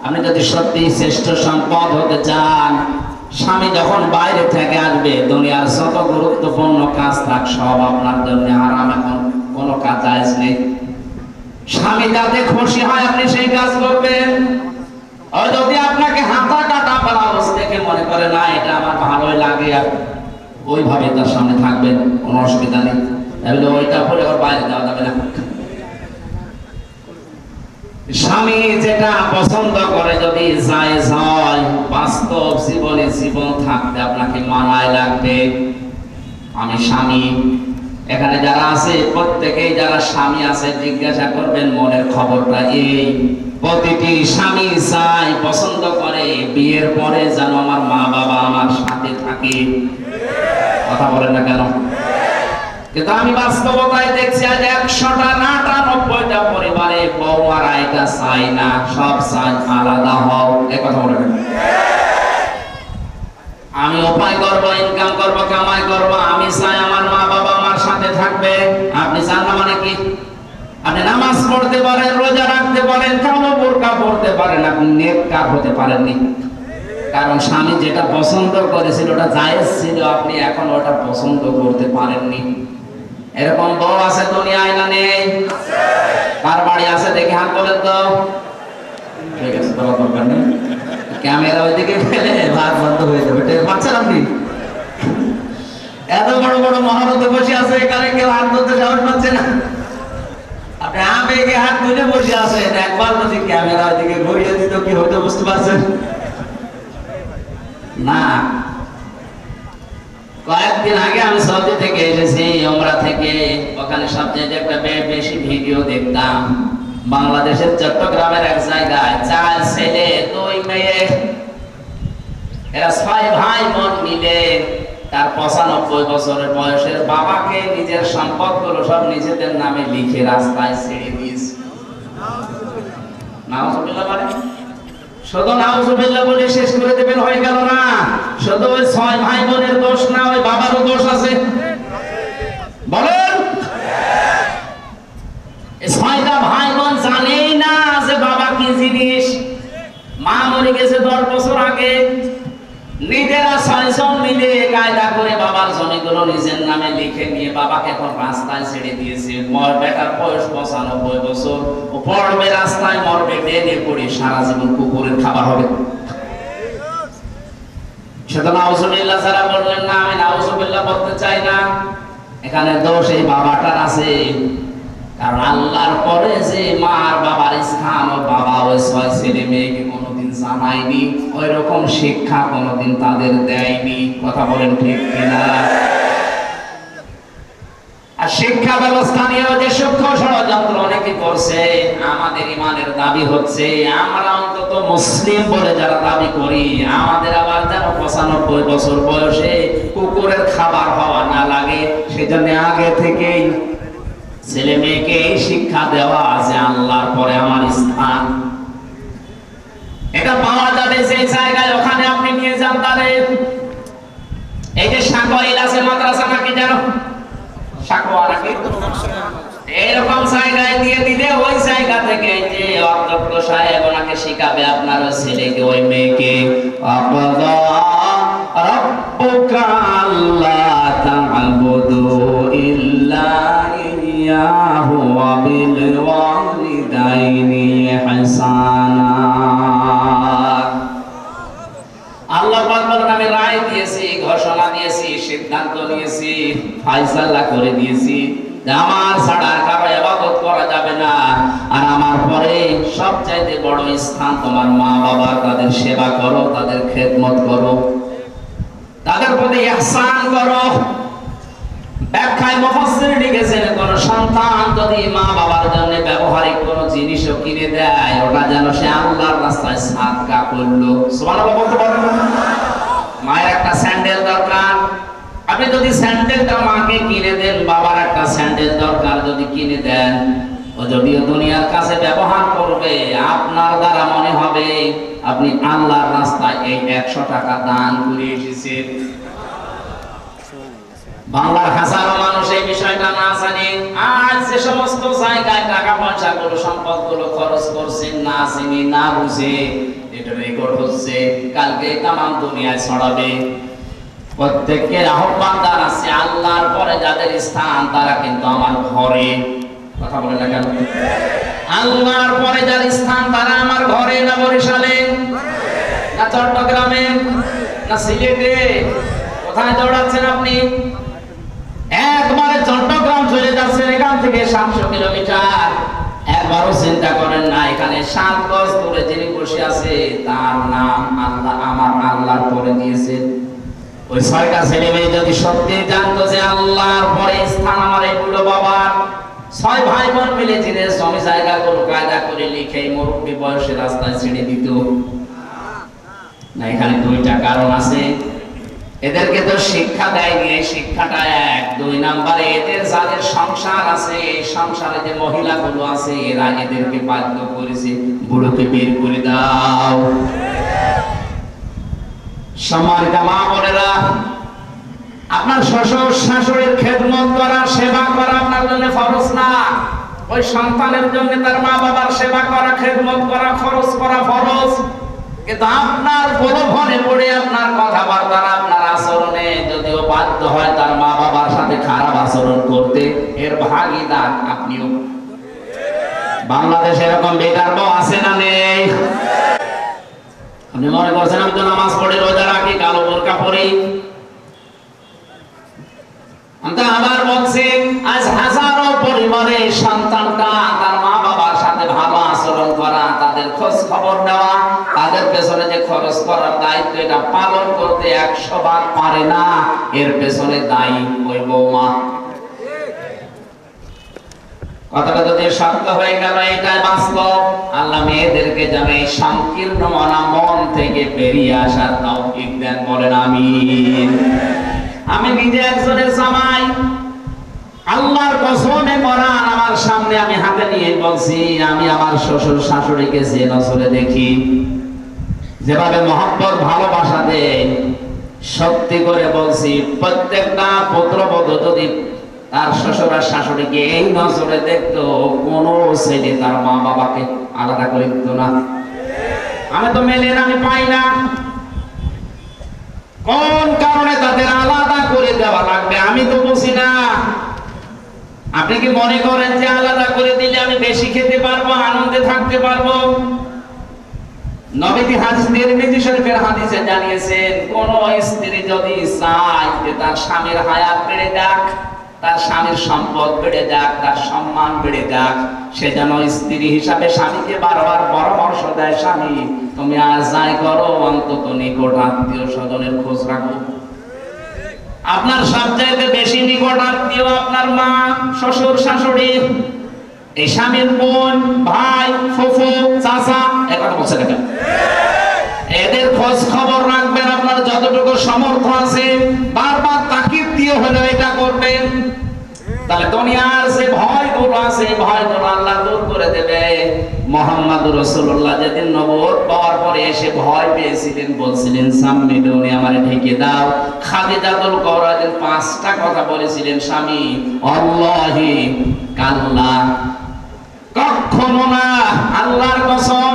আপনি যদি সত্যি শ্রেষ্ঠ সম্পদ হতে চান, স্বামী যখন বাইরে থেকে আসবে দুনিয়ার যত গুরুত্বপূর্ণ কাজ থাক সব আপনার জন্য হারাম। এখন কোনো কাজ জায়েজ নেই। স্বামী যাতে খুশি হয় আপনি সেই কাজ করবেন। আর যদি আপনাকে হাতা কাটা ব্লাউজ দেখে মনে করে না এটা আমার ভালোই লাগে, আর ওইভাবে তার সামনে থাকবেন, কোনো অসুবিধা নেই। তাহলে ওইটা পরে ওর বাইরে যাওয়া যাবে না। স্বামী যেটা পছন্দ করে যদি জায়েজ হয়, বাস্তব জীবনে জীবন থাকতে আপনাকে মানায় লাগবে। আমি স্বামী, এখানে যারা আছে প্রত্যেকেই যারা স্বামী আছে জিজ্ঞাসা করবেন মনের খবরটা এই, প্রতিটি স্বামী চায়, পছন্দ করে বিয়ের পরে যেন আমার মা বাবা আমার সাথে থাকে। কথা বলেন না কেন? কিন্তু আমি বাস্তবতায় দেখছি আজ 100টা 99টা পরিবারে বউমারা এটা চায় না, সব চায় আলাদা হও। এই কথা বলেন। আমি উপায় করবো, ইনকাম করবো, কামাই করবো, আমি চাই আমার মা বাবা আমার সাথে থাকবে। আপনি চান না মানে কি? আপনি নামাজ পড়তে পারেন, রোজা রাখতে পারেন, কালো বোরকা পড়তে পারেন, আপনি নেককার হতে পারেননি। কারণ স্বামী যেটা পছন্দ করেছিল ওটা জায়েজ ছিল, আপনি এখন ওটা পছন্দ করতে পারেননি। এরকম বউ আছে দুনিয়ায় না নেই? কার বাড়ি আছে দেখে হাত বলেন তো। ঠিক আছে, বলা দরকার নেই, ক্যামেরা ওইদিকে ফেলে ভাত বন্ধ হয়ে যাবে। টের পাচ্ছেন আপনি? এত বড় বড় মহারত বসে আছে, এখানে কেউ হাত ধরতে সাহস পাচ্ছে না। আপনি আবেগে হাত তুলে বসে আছেন, একবার যদি ক্যামেরা ওইদিকে ঘুরিয়ে দিত কি হতো বুঝতে পারছেন না? কয়েকদিন আগে আমি সৌদি থেকে এসেছি, উমরা থেকে। ওখানে সবচেয়ে একটা বেশি ভিডিও দেখতাম। বাংলাদেশের চট্টগ্রামের এক জায়গায় 4 ছেলে 2 মেয়ে, এরা 6 ভাই বোন মিলে তার 95 বছরের বয়সের বাবাকে নিজের সম্পদগুলো সব নিজেদের নামে লিখে রাস্তায় ছেড়ে দিয়েছে। নাউজুবিল্লাহ বলে, শুধু নাউজুবিল্লাহ বলে শেষ করে দেবেন হয়ে গেল না। শুধু ওই 6 ভাই বোনের দোষ না, ওই বাবারও দোষ আছে। বলেন, এই 6টা ভাই বোন জানেই না যে বাবা কি জিনিস। মা মরে গেছে 10 বছর আগে। নিজেরা 6 জন মিলে কায়দা করে বাবার জমিগুলো নিজের নামে লিখে নিয়ে বাবাকে এখন রাস্তায় ছেড়ে দিয়েছে। বেটার বয়স 95 বছর, ও পড়বে রাস্তায়, মরবে ডেনে পড়ে, সারা জীবন কুকুরের খাবার হবে। সেটা নাউজুবিল্লাহ যারা বললেন না, আমি নাউজুবিল্লাহ বলতে চাই না। এখানে দোষ এই বাবাটার আছে। কারণ আল্লাহর পরে যে মা আর বাবার স্থান, ও বাবা ওই 6 ছেলে মেয়েকে কোনোদিন জানায়নি, ওই রকম শিক্ষা কোনোদিন তাদের দেয়নি। কথা বলেন ঠিক কিনা? আর শিক্ষা ব্যবস্থা নিয়েও যে সূক্ষ্ম ষড়যন্ত্র অনেকে করছে। আমাদের ইমানের দাবি হচ্ছে আমরা অন্তত মুসলিম বলে যারা দাবি করি, আমাদের আবার যেন 95 বছর বয়সে কুকুরের খাবার হওয়া না লাগে। সেজন্য আগে থেকেই ছেলে মেয়েকে এই শিক্ষা দেওয়া আছে আল্লাহর পরে আমার স্থান। এটা পাওয়া যাবে যে জায়গায়, ওখানে আপনি নিয়ে যান তাদের। এই যে সাকওয়াইল আছে মাদ্রাসা নাকি জানো? সাকওয়া নাকি? এরকম জায়গায় দিয়ে দিলে ওই জায়গা থেকে যে অধ্যক্ষ সাহেব ওনাকে শিখাবে আপনার ওই ছেলেকে ওই মেয়েকে, আকাদা রাব্বুকা আল্লা তা'বুদু সিদ্ধান্ত নিয়েছি, ফায়সালা করে দিয়েছি যে আমার ছাড়া আর কারো ইবাদত করা যাবে না। আর আমার পরে সবচাইতে বড় স্থান তোমার মা বাবা, তাদের সেবা করো, তাদের খেদমত করো, তাদের প্রতি ইহসান করো। ব্যাখ্যায় মুফাসসির লিখেছেন, কোন সন্তান যদি মা বাবার জন্য ব্যবহারিক কোন জিনিসও কিনে দেয়, ওটা যেন সে আল্লাহর রাস্তায় সাদকা করলো। সুবহানাল্লাহ বলতে পারেন না? মায়ের একটা স্যান্ডেল দরকার, আপনি যদি স্যান্ডেলটা মাকে কিনে দেন, বাবার একটা স্যান্ডেল দরকার যদি কিনে দেন, ও যদিও দুনিয়ার কাছে ব্যবহার করবে, আপনার দ্বারা মনে হবে আপনি আল্লাহর রাস্তায় এই 100 টাকা দান করে এসেছেন। বাংলার হাজারো মানুষ এই বিষয়টা না জানে। আজ যে সমস্ত জায়গায় টাকা পয়সা গুলো, সম্পদ গুলো খরচ করছেন, না চিনি না বুঝে, এটা রেকর্ড হচ্ছে, কালকে তামাম দুনিয়ায় ছড়াবে। প্রত্যেককে আহ্বান জানাচ্ছে, আল্লাহর পরে যাদের স্থান তারা কিন্তু আমার ঘরে। কথা বলে না কেন? আল্লাহর পরে যার স্থান তারা আমার ঘরে, না বরিশালে, না চট্টগ্রামে, না সিলেটে? কোথায় দৌড়াচ্ছেন আপনি? একবারে চট্টগ্রাম চলে যাচ্ছেন, এখান থেকে 700 কিলোমিটার। একবারও চিন্তা করেন না এখানে 7 গজ দূরে যিনি বসে আছে তার নাম আল্লাহ আমার আল্লাহর পরে দিয়েছেন। ওই 6টা ছেলে মেয়ে যদি সত্যি জানতো যে আল্লাহর পরে স্থান আমার এই বুড়ো বাবার, 6 ভাই বোন মিলে যিনি জমি জায়গাগুলো কায়দা করে লিখে মুরব্বী বয়সে রাস্তায় ছেড়ে দিত না। এখানে 2টা কারণ আছে। এদেরকে তো শিক্ষা দেয়নি, এই শিক্ষাটা 1। 2 নম্বরে এদের যাদের সংসার আছে, এই সংসারে যে মহিলাগুলো আছে, এরা এদেরকে বাধ্য করেছে, বুড়োকে বের করে দাও। সম্মানিত মা বোনেরা, আপনার শ্বশুর শাশুড়ির খেদমত করা, সেবা করা আপনার জন্য ফরজ না। ওই সন্তানের জন্য তার মা বাবার সেবা করা, খেদমত করা, খরচ করা ফরজ। কিন্তু আপনার প্রলোভনে পড়ে, আপনার কথাবার্তা, আপনার আচরণে যদিও বাধ্য হয় তার মা বাবার সাথে খারাপ আচরণ করতে, এর ভাগীদার আপনিও। বাংলাদেশে এরকম বেকার বউ আছে না নেই? আপনি মনে করছেন আমি তো নামাজ পড়ি, রোজা রাখি, কালো বোরকা পরি। আমি তো আবার বলছি, আজ হাজারো পরিবারে সন্তানটা তার মা বাবার সাথে ভালো আচরণ করা, তাদের খোঁজ খবর নেওয়া, তাদের পেছনে যে খরচ করার দায়িত্ব, এটা পালন করতে 100 বার পারে না। এর পেছনে দায়ী ওই বৌমা। কথাটা যদি সত্য হয়ে গেল, এটাই বাস্তব। আল্লাহ মেয়েদেরকে যেন এই সংকীর্ণ মন থেকে বেরিয়ে আসার তৌফিক দেন, বলেন আমিন। আমি নিজে একজনের জামাই, আল্লাহর কসমে কোরআন আমার সামনে আমি হাতে নিয়ে বলছি, আমি আমার শ্বশুর শাশুড়িকে যে নজরে দেখি, যেভাবে মহব্বত ভালোবাসা দেন, সত্যি করে বলছি, প্রত্যেকটা পুত্রবধূ যদি তার শ্বশুর আর শাশুড়িকে এই নজরে দেখতো, কোন ছেলে তার মা বাবাকে আলাদা করে দিত না। আমি তো মেলে না, আমি পাই না। কোন কারণে তাদের আলাদা করে দেওয়া লাগবে আমি তো বুঝি না। আপনি কি মনে করেন যে আলাদা করে দিলে আমি বেশি খেতে পারবো, আনন্দে থাকতে পারবো? নবীজি হাদিস তিরমিজি শরীফের হাদিসে জানিয়েছেন, কোন স্ত্রী যদি চায় যে তার স্বামীর হায়াত বেড়ে যাক, তার স্বামীর সম্পদ বেড়ে যাক, তার সম্মান বেড়ে যাক, সে যেন স্ত্রী হিসাবে স্বামীকে বারবার পরামর্শ দেয়, স্বামী তুমি আর যাই করো, অন্তত নিকট আত্মীয় স্বজনের খোঁজ রাখো। আপনার সবচাইতে বেশি নিকট আত্মীয় আপনার মা, শ্বশুর শাশুড়ি, এই স্বামীর বোন, ভাই, ফুফু, চাচা, একথা বলছে না? এদের খোঁজ খবর রাখবেন আপনার যতটুকু সামর্থ্য আছে, বারবার তাকিদ দিয়ে হলো এটা করবেন। তাহলে দুনিয়ার যে ভয়গুলো আছে, ভয়গুলো আল্লাহ দূর করে দেবে। মুহাম্মদুর রাসূলুল্লাহ যেদিন নবুয়ত পাওয়ার পরে এসে ভয় পেয়েছিলেন, বলছিলেন সাম্মিলুনি, আমারে ঢেকে দাও। খাদিজাতুল কুবরা দিন 5টা কথা বলেছিলেন, স্বামী আল্লাহি কাল্লা, কখনো না, আল্লাহর কসম,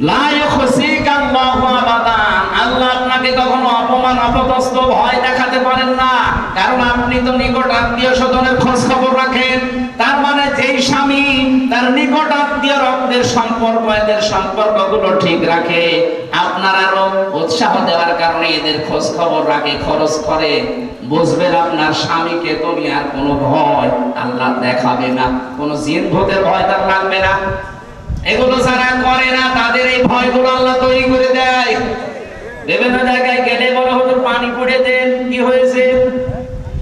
লা ইউখসিকাল্লাহু আবাদান, আল্লাহ আপনাকে কখনো অপমান, অপদস্থ, ভয় দেখাতে পারেন না। কারণ আপনি তো নিকট আত্মীয় স্বজনের খোঁজ খবর রাখেন। তার মানে যেই স্বামী তার নিকট আত্মীয় রক্তের সম্পর্ক, এদের সম্পর্কগুলো ঠিক রাখে, আপনার আরো উৎসাহ দেওয়ার কারণে এদের খোঁজ খবর রাখে, খরচ করে, বুঝবেন আপনার স্বামীকে তুমি আর কোনো ভয় আল্লাহ দেখাবে না, কোনো জিন ভূতের ভয় তার লাগবে না। এগুলো যারা করে না তাদের এই ভয়গুলো আল্লাহ তৈরি করে দেয়। বিভিন্ন জায়গায় গেলে বলে হতো পানি পড়ে দেন, কি হয়েছে?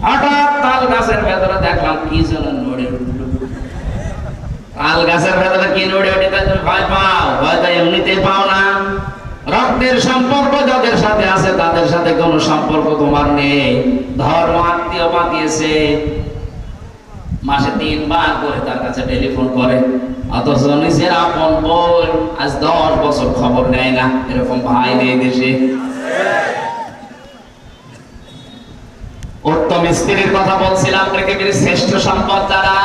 হঠাৎ তাল গাছের ভেতরে দেখলাম কি যেন নড়ে উঠলো। তাল গাছের ভেতরে কি নড়ে ওঠে তাই তুমি ভয় পাও? ভয় তো এমনিতে পাও না। রক্তের সম্পর্ক যাদের সাথে আছে তাদের সাথে কোনো সম্পর্ক তোমার নেই। ধর্ম আত্মীয় পাঠিয়েছে, মাসে 3 বার করে তার কাছে টেলিফোন করে, অথচ নিজের আপন বোন আজ 10 বছর খবর নেয় না। এরকম ভাই নেই দেশে। উত্তম স্ত্রীর কথা বলছিলাম। পৃথিবীর শ্রেষ্ঠ সম্পদ যারা,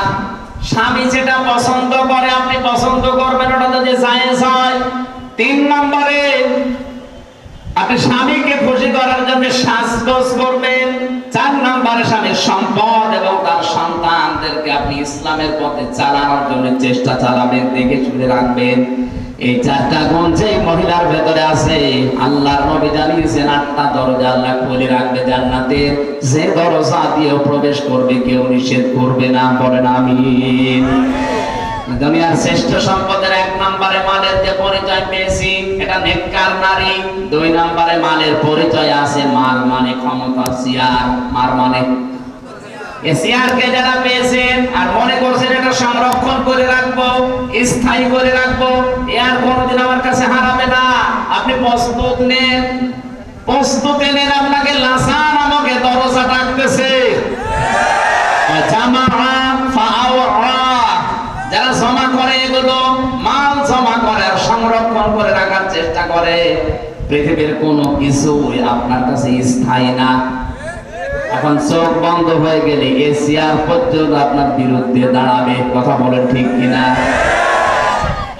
স্বামী যেটা পছন্দ করে আপনি পছন্দ করবেন, ওটা যদি জায়েজ হয়। 3 নম্বরে আপনি স্বামীকে খুশি করার জন্য সাজগোজ করবেন। 4 নম্বরে স্বামীর সম্পদ এবং তার সন্তানদেরকে আপনি ইসলামের পথে চালানোর জন্য চেষ্টা চালাবেন, দেখে শুনে রাখবেন। এই 4টা গুণ যে মহিলার ভেতরে আছে, আল্লাহর নবী জানিয়েছেন 8টা দরজা আল্লাহ খুলে রাখবে জান্নাতে, যে দরজা দিয়ে প্রবেশ করবে কেউ নিষেধ করবে না। বলেন আমিন। দুনিয়ার শ্রেষ্ঠ সম্পদের 1 নম্বরে মালের যে পরিচয় পেয়েছি, এটা নেককার নারী। 2 নম্বরে মালের পরিচয় আছে, মাল মানে ক্ষমতা, সিয়ার, মার মানে এসিআরকে যারা পেয়েছেন আর মনে করছেন এটা সংরক্ষণ করে রাখবো, স্থায়ী করে রাখবো, এর কোনোদিন আমার কাছে হারাবে না। আপনি প্রস্তুত নেন, প্রস্তুতি নেন। আপনাকে লাসা নামক দরজা ডাকতেছে। যারা জমা করে, এগুলো মাল জমা করে আর সংরক্ষণ করে রাখার চেষ্টা করে, পৃথিবীর কোনো কিছুই আপনার কাছে স্থায়ী না। এখন চোখ বন্ধ হয়ে গেলে এশিয়ার পর্যন্ত আপনার বিরুদ্ধে দাঁড়াবে। কথা বলেন ঠিক কিনা?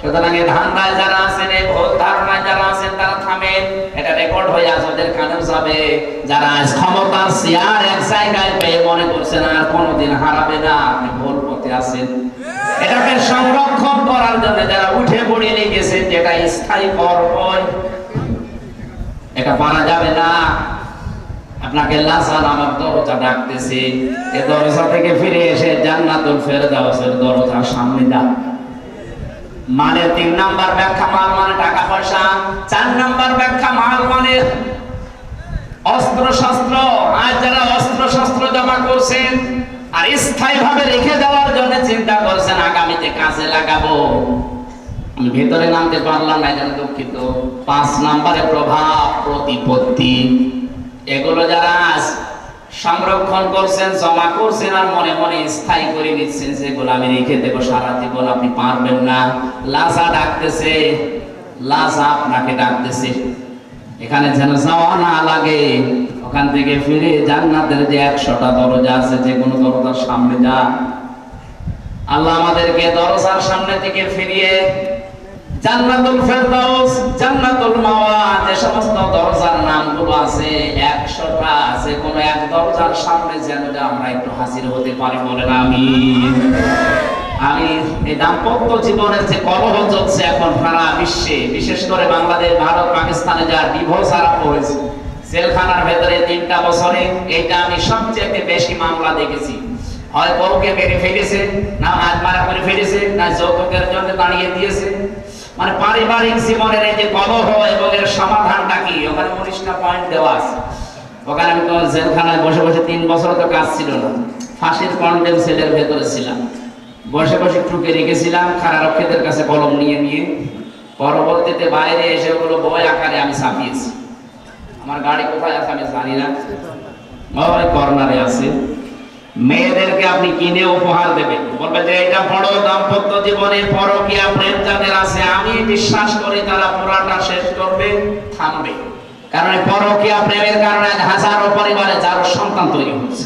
সুতরাং এই ধান্দায় যারা আছেন, এই ভুল ধারণায় যারা আছেন, তারা থামেন। এটা রেকর্ড হয়ে আজ ওদের কানেও যাবে। যারা আজ ক্ষমতার চেয়ার এক জায়গায় পেয়ে মনে করছেন আর কোনোদিন হারাবে না, আপনি ভুল পথে আছেন। এটাকে সংরক্ষণ করার জন্য যারা উঠে পড়ে লেগেছেন, যেটা স্থায়ী করবই, এটা পারা যাবে না। আপনাকে লাসা নামক দরজা ডাকতেছে। এই দরজা থেকে ফিরে এসে জান্নাতুল ফেরদাউসের দরজার সামনে যান। মানে 3 নাম্বার ব্যাখ্যা, মাল মানে টাকা পয়সা। 4 নাম্বার ব্যাখ্যা, মাল মানে অস্ত্র শস্ত্র। আজ যারা অস্ত্র শস্ত্র জমা করছেন আর স্থায়ীভাবে রেখে দেওয়ার জন্য চিন্তা করছেন আগামীতে কাজে লাগাবো, আমি ভেতরে নামতে পারলাম না, এটা দুঃখিত। 5 নাম্বারে প্রভাব প্রতিপত্তি। এগুলো যারা সংরক্ষণ করছেন, জমা করছেন আর মনে মনে স্থায়ী করে নিচ্ছেন, যেগুলো আমি রেখে দেবো সারা জীবন, আপনি পারবেন না। লাসা ডাকতেছে, লাসা আপনাকে ডাকতেছে। এখানে যেন যাওয়া না লাগে, ওখান থেকে ফিরে জান্নাতের যে 100টা দরজা আছে, যে কোনো দরজার সামনে যা। আল্লাহ আমাদেরকে দরজার সামনে থেকে ফিরিয়ে জান্নাতুল ফেরদাউস, জান্নাতুল মাওয়া, যে সমস্ত দরজার নামগুলো আছে 100টা আছে, কোন এক দরজার সামনে যেন আমরা একটু হাজির হতে পারি। বলেন আমিন। আমি এই দাম্পত্য জীবনের যে কলহ চলছে এখন সারা বিশ্বে, বিশেষ করে বাংলাদেশ, ভারত, পাকিস্তানে যা ডিভোর্স আরম্ভ হয়েছে, জেলখানার ভেতরে 3টা বছরে এটা আমি সবচেয়ে বেশি মামলা দেখেছি। হয় বউকে মেরে ফেলেছে, না হাত মারা করে ফেলেছে, না যৌতুকের জন্য দাঁড়িয়ে দিয়েছে। মানে পারিবারিক জীবনের এই যে কলহ এবং এর সমাধানটা কি, ওখানে 19টা পয়েন্ট দেওয়া আছে। ওখানে আমি তো জেলখানায় বসে বসে 3 বছর তো কাজ ছিল না, ফাঁসির কন্ডেম সেলের ভেতরে ছিলাম। বসে বসে টুকে রেখেছিলাম কারারক্ষীদের কাছে কলম নিয়ে নিয়ে। পরবর্তীতে বাইরে এসে ওগুলো বই আকারে আমি ছাপিয়েছি। আমার গাড়ি কোথায় আছে আমি জানি না, ওই কর্নারে আছে। মেয়েদেরকে আপনি কিনে উপহার দেবেন, বলবেন যে এটা বড় দাম্পত্য জীবনের পরকীয়া প্রেম যাদের আছে, আমি বিশ্বাস করি তারা পুরাটা শেষ করবে, থামবে। কারণ এই পরকীয়া প্রেমের কারণে হাজারো পরিবারে যার সন্তান তৈরি হচ্ছে।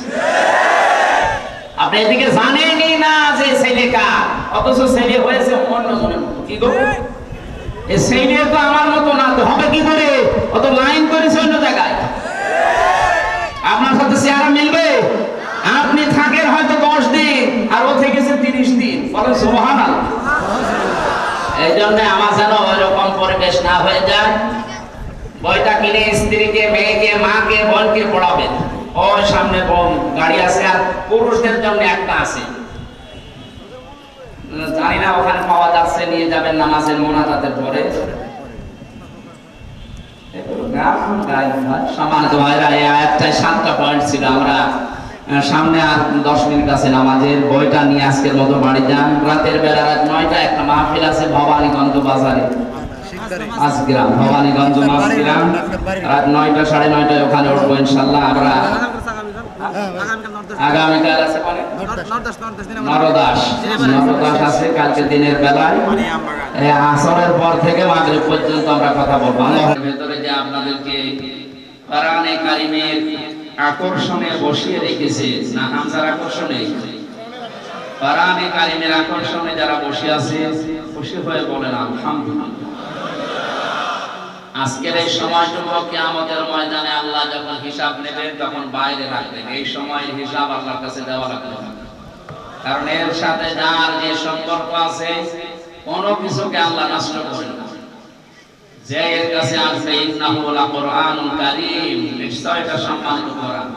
আপনি এদিকে জানেনই না যে ছেলে কার, অথচ ছেলে হয়েছে অন্য জনের মতো। কি গো, এই ছেলে তো আমার মতো না, তো হবে কি করে? অত লাইন করেছে অন্য জায়গায়, আপনার সাথে চেহারা মিলবে? আপনি থাকেন হয়তো 10 দিন আর ও থেকেছে 30 দিন, বলেন হয়ে যায়, বইটা কিনে স্ত্রীকে, মেয়েকে, মাকে, বোনকে পড়াবেন। ওই সামনে গাড়ি আছে, আর পুরুষদের জন্য একটা আছে, জানি না ওখানে পাওয়া যাচ্ছে, নিয়ে যাবেন নামাজের মোনাজাতের পরে। সম্মানিত ভাইরা, এই আয়াতটায় 7টা পয়েন্ট ছিল। আমরা সামনে আর 10 মিনিট আছে নামাজের, বইটা নিয়ে আজকের মতো বাড়ি যান। রাতের বেলা রাত 9টা একটা মাহফিল আছে ভবানীগঞ্জ বাজারে, মাঝগ্রাম, ভবানীগঞ্জ মাঝগ্রাম, রাত 9টা 9:30 ওখানে উঠবো ইনশাল্লাহ। আমরা আগামীকাল আছে নরদাস আছে, কালকে দিনের বেলায় আসরের পর থেকে মাগরিব পর্যন্ত আমরা কথা বলবো। আল্লাহর ভেতরে যে আপনাদেরকে কোরআনে কারিমের আকর্ষণে বসিয়ে রেখেছে, না হামজার আকর্ষণে, কোরআনে কারিমের আকর্ষণে যারা বসে আছে, খুশি হয়ে বলেন আলহামদুলিল্লাহ। আজকের এই সময়টুকু কিয়ামতের ময়দানে আল্লাহ যখন হিসাব নেবেন তখন বাইরে রাখবেন। এই সময়ের হিসাব আল্লাহর কাছে দেওয়া লাগবে, কারণ এর সাথে যার যে সম্পর্ক আছে কোনো কিছুকে আল্লাহ নষ্ট করেন না। যে এর কাছে আসবে, ইন্নাহু লাকুরআনুন কারীম, নিশ্চয় এটা সম্মানিত কোরআন।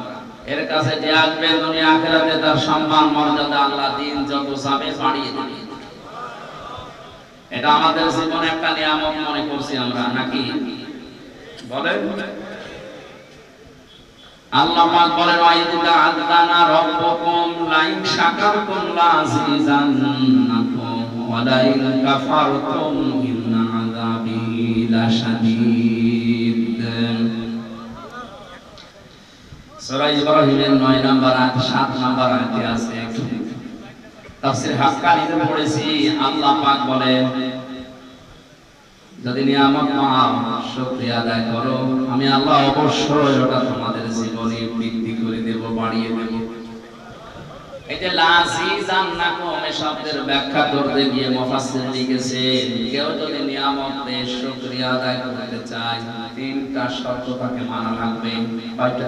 এর কাছে যে আসবে দুনিয়া আখিরাতে তার সম্মান মর্যাদা আল্লাহ দিন যত যাবে বাড়িয়ে দেবে। এটা আমাদের জীবনে একটা নিয়ামত মনে করছি আমরা, নাকি বলেন? আল্লাহ পাক বলেন, ওয়াইদা আযানা রাব্বুকুম লাইন শাকারতুম লাযিদান্নাকুম ওয়া লাইন কাফারতুম ইন্না আযাবি লাশাদীদ। সূরা ইব্রাহিমের 9 নম্বর আয়াত 7 নম্বর আয়াতে আছে। তাফসীর হাক্কানীতে পড়েছি, আল্লাহ পাক বলেন, যদি নিয়ামত পাও শুকরিয়া আদায় করো, আমি আল্লাহ অবশ্যই ওটা তোমাদের জীবনে বৃদ্ধি করে দেব, বাড়িয়ে দেব। এই যে লাযিদান্নাকুম এই শব্দের ব্যাখ্যা করতে গিয়ে মুফাসসির লিখেছেন, কেউ যদি নিয়ামতের শুকরিয়া আদায় করতে চায় 3টা শর্ত তাকে মানা লাগবে। কয়টা?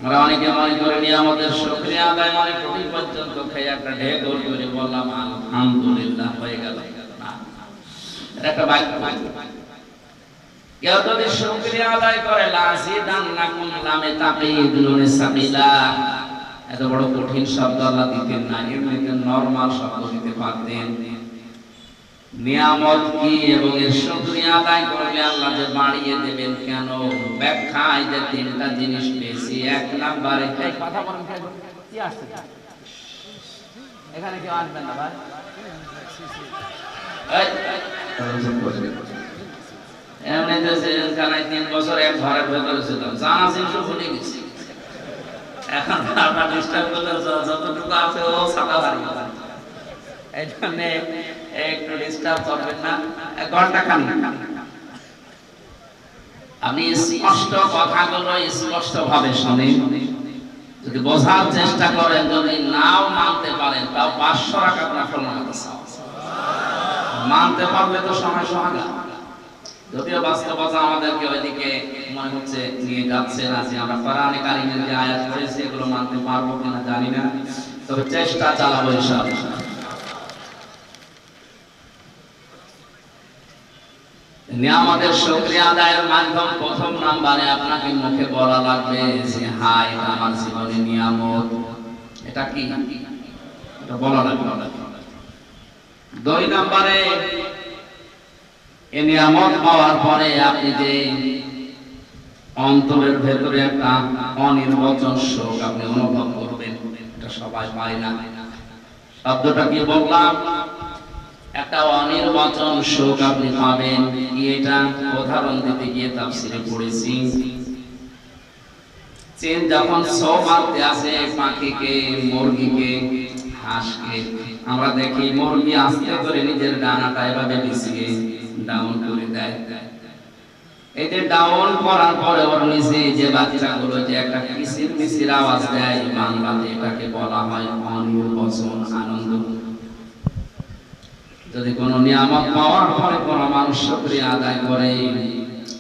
আমরা অনেকে মনে করি নিয়ামতের শুকরিয়া আদায় মানে প্রতি পর্যন্ত খেয়ে একটা ঢেকুর করে বললাম আলহামদুলিল্লাহ হয়ে গেল। একটা বাক্য, কেউ যদি শুকরিয়া আদায় করে লাযিদান্নাকুম লামে তাকিদ নুনে সাকিলা, এত বড় কঠিন শব্দ আল্লাহ দিতেন না, এমনিতে নরমাল শব্দ দিতে পারতেন। নিয়ামত কি এবং এর শুকরিয়া আদায় করলে আল্লাহ যে বাড়িয়ে দেবেন কেন, ব্যাখ্যায় যে 3টা জিনিস পেয়েছি। 1 নম্বরে, এই কথা বলেন, কি আসছে এখানে? কেউ আসবেন না ভাই, এমনিতে জেলখানায় 3 বছর এক ঘরের ভেতরে ছিলাম, জানা ছিল ভুলে গেছি। এখন আপনার ডিস্টার্ব করলে যতটুকু আছে ও সাদা বাড়ি, এই জন্য একটু ডিস্টার্ব করবেন না। 1 ঘন্টা খান, আপনি স্পষ্ট কথাগুলো স্পষ্ট ভাবে শুনেন। যদি বোঝার চেষ্টা করেন, যদি নাও মানতে পারেন, তাও 500 রাকাত নফল নামাজ মানতে পারলে তো সময় সোহাগা। যদিও বাস্তবতা আমাদেরকে ওইদিকে মনে হচ্ছে নিয়ে যাচ্ছে না, যে আমরা কোরআনে কারিমের যে আয়াত রয়েছে এগুলো মানতে পারবো কিনা জানি না, তবে চেষ্টা চালাবো ইনশাআল্লাহ। নিয়ামতের শুকরিয়া আদায়ের মাধ্যম প্রথম নম্বরে আপনাকে মুখে বলা লাগবে যে হ্যাঁ, এটা আমার জীবনে নিয়ামত। এটা কি? এটা বলা লাগবে। 2 নম্বরে, এই নিয়ামত পাওয়ার পরে আপনি যে অন্তরের ভেতরে একটা অনির্বচন শোক আপনি অনুভব করবেন, এটা সবাই পায় না। শব্দটা কি বললাম? একটা অনির্বচন শোক আপনি পাবেন। এটা উদাহরণ দিতে গিয়ে তাফসীরে পড়েছি, চেন যখন সো মারতে আসে পাখিকে, মুরগিকে, হাঁসকে, আমরা দেখি মুরগি আস্তে করে নিজের ডানাটা এভাবে বিছিয়ে ডাউন করে দেয়। এই যে ডাউন করার পরে ওর নিচে যে বাচ্চাগুলো যে একটা কিচির মিচির আওয়াজ দেয়, বাংলাতে এটাকে বলা হয় অনির্বচন আনন্দ। যদি কোনো নিয়ামত পাওয়ার পরে কোনো মানুষ শুকরিয়া আদায় করে,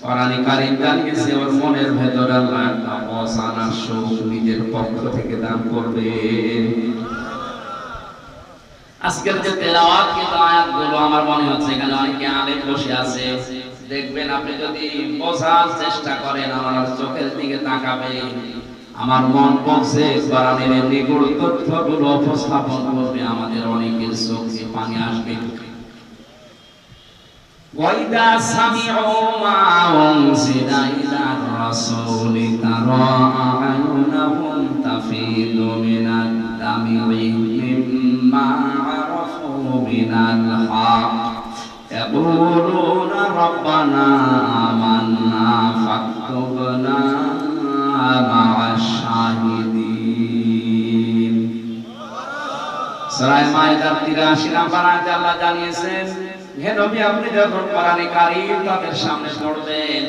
কোরআনে কারীম জানিয়েছে ওর মনের ভেতরে আল্লাহ একটা অজানা সুখ নিজের পক্ষ থেকে দান করবে। আজকের যে তেলাওয়াত কিন্তু আয়াতগুলো আমার মনে হচ্ছে এখানে অনেকে আলেম বসে আছে, দেখবেন আপনি যদি বোঝার চেষ্টা করেন, আমার চোখের দিকে তাকাবেন, আমার মন বলছে কোরআনের এই গুরু তথ্যগুলো উপস্থাপন করবে, আমাদের অনেকের চোখে পানি আসবে। وَإِذَا سَمِعُوا مَا أُنزِلَ إِلَى الرَّسُولِ تَرَى أَعْيُنَهُمْ تَفِيضُ مِنَ الدَّمْعِ مِمَّا عَرَفُوا مِنَ الْحَقِّ يَقُولُونَ رَبَّنَا آمَنَّا فَاكْتُبْنَا مَعَ الشَّاهِدِينَ। সূরা মাইদার ৮৩ নম্বর আয়াতে আল্লাহ জানিয়েছেন, হে নবী, আপনি যখন কোরআনে কারীম তাদের সামনে পড়বেন,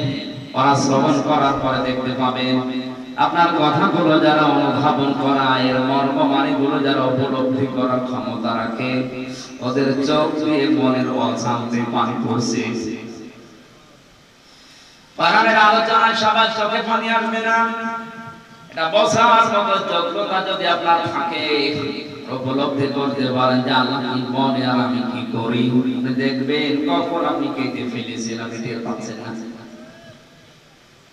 পড়া শ্রবণ করার পরে দেখতে পাবেন আপনার কথাগুলো যারা অনুধাবন করা, এর মর্ম মানেগুলো যারা উপলব্ধি করার ক্ষমতা রাখে, ওদের চোখ দিয়ে মনের অজান্তে পানি পড়ছে। কোরআনের আলোচনায় সবার চোখে পানি আসবে না, এটা বোঝার মতো যোগ্যতা যদি আপনার থাকে, উপলব্ধি করতে পারেন যে আল্লাহ কি বলে আর আমি কি করি, আপনি দেখবেন কখন আপনি কেটে ফেলেছেন, আপনি টের পাচ্ছেন না।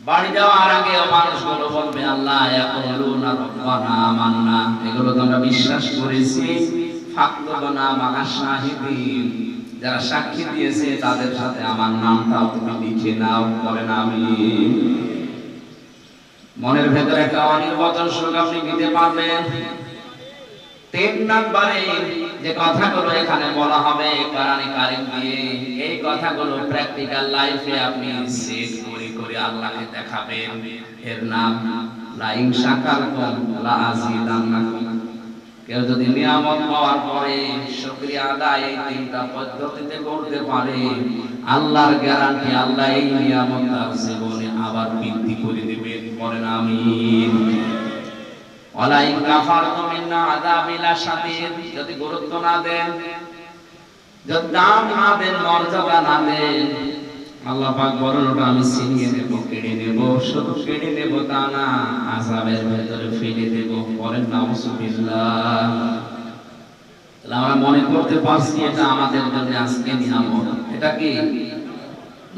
বাড়ি যাওয়ার আগে মানুষগুলো বলবে আল্লাহ ইয়াকুলুনা রাব্বানা আমান্না, এগুলো তো আমরা বিশ্বাস করেছি, ফাকতুবনা মা'আশ শাহিদিন, যারা সাক্ষী দিয়েছে তাদের সাথে আমার নামটাও তুমি লিখে নাও, বলেন আমিন। মনের ভেতরে একটা অনির্বচন সুখ আপনি নিতে পারবেন। ৩ নম্বরে যে কথাগুলো এখানে বলা হবে কোরআনে কারীম দিয়ে, এই কথাগুলো প্র্যাকটিক্যাল লাইফে আপনি সেট করে করে আল্লাহকে দেখাবেন। এর নাম লা ইন শাকারতুম লা আযীদান্নাকুম। কেউ যদি নিয়ামত পাওয়ার পরে শুকরিয়া আদায় এই ৩টা পদ্ধতিতে করতে পারে, আল্লাহর গ্যারান্টি আল্লাহ এই নিয়ামত তার জীবনে আবার বৃদ্ধি করে দিবেন, বলেন আমিন। ওয়ালা ইন কাফারতুম ইন্না আযাবি লাশাদীদ, যদি গুরুত্ব না দেন, যদি দাম না দেন, মর্যাদা না দেন, আল্লাহ পাক বলেন ওটা আমি ছিনিয়ে নেব, কেড়ে নেব। শুধু কেড়ে নেব তা না, আযাবের ভেতরে ফেলে দেব, বলেন নাউযুবিল্লাহ। তাহলে আমরা মনে করতে পারছি এটা আমাদের জন্য আজকে নিয়ামত। এটা কি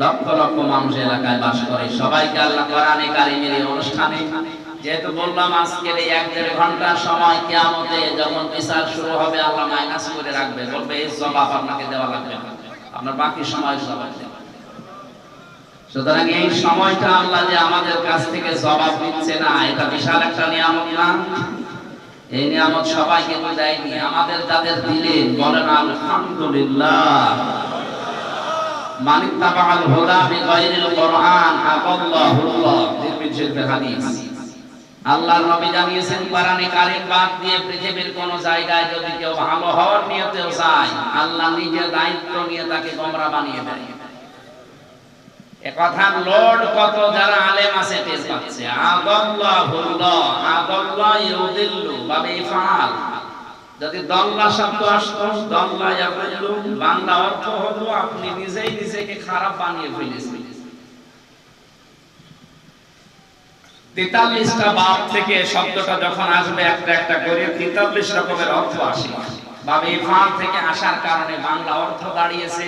লক্ষ লক্ষ মানুষ এলাকায় বাস করে, সবাইকে আল্লাহ কোরআনে কারীমের এই অনুষ্ঠানে, যেহেতু বললাম আজকের এই ১-১.৫ ঘন্টা সময় কিয়ামতে যখন বিচার শুরু হবে আল্লাহ মাইনাস করে রাখবে, বলবে এই জবাব আপনাকে দেওয়া লাগবে না, আপনার বাকি সময় জবাব দেবে। সুতরাং এই সময়টা আল্লাহ যে আমাদের কাছ থেকে জবাব দিচ্ছে না, এটা বিশাল একটা নিয়ামত না? এই নিয়ামত সবাইকে তো দেয়নি, আমাদের যাদের দিলেন, বলেন আলহামদুলিল্লাহ। মান ইত্তাবাআল হুদা বিগাইরিল কুরআন আদাল্লাহুল্লাহ, তিরমিজির হাদিস। আল্লাহর নবী জানিয়েছেন কোরআনে কারীম বাদ দিয়ে পৃথিবীর কোন জায়গায় যদি কেউ ভালো হওয়ার নিয়তেও যায়, আল্লাহ নিজে দায়িত্ব নিয়ে তাকে গোমরা বানিয়ে দেয়। এ কথার লোড কত যারা আলেম আছে টের পাচ্ছে। আদাল্লাহুল্লাহ, আদাল্লাহ ইউদিল্লু বা বিফাল, যদি দল্লা শব্দ আসতো, দল্লা ইয়াকুল্লু, বাংলা অর্থ হলো আপনি নিজেই নিজেকে খারাপ বানিয়ে ফেলেছেন। ৪৩টা বাপ থেকে শব্দটা যখন আসবে একটা একটা করে ৪৩ রকমের অর্থ আসে। বাবে ফাল থেকে আসার কারণে বাংলা অর্থ দাঁড়িয়েছে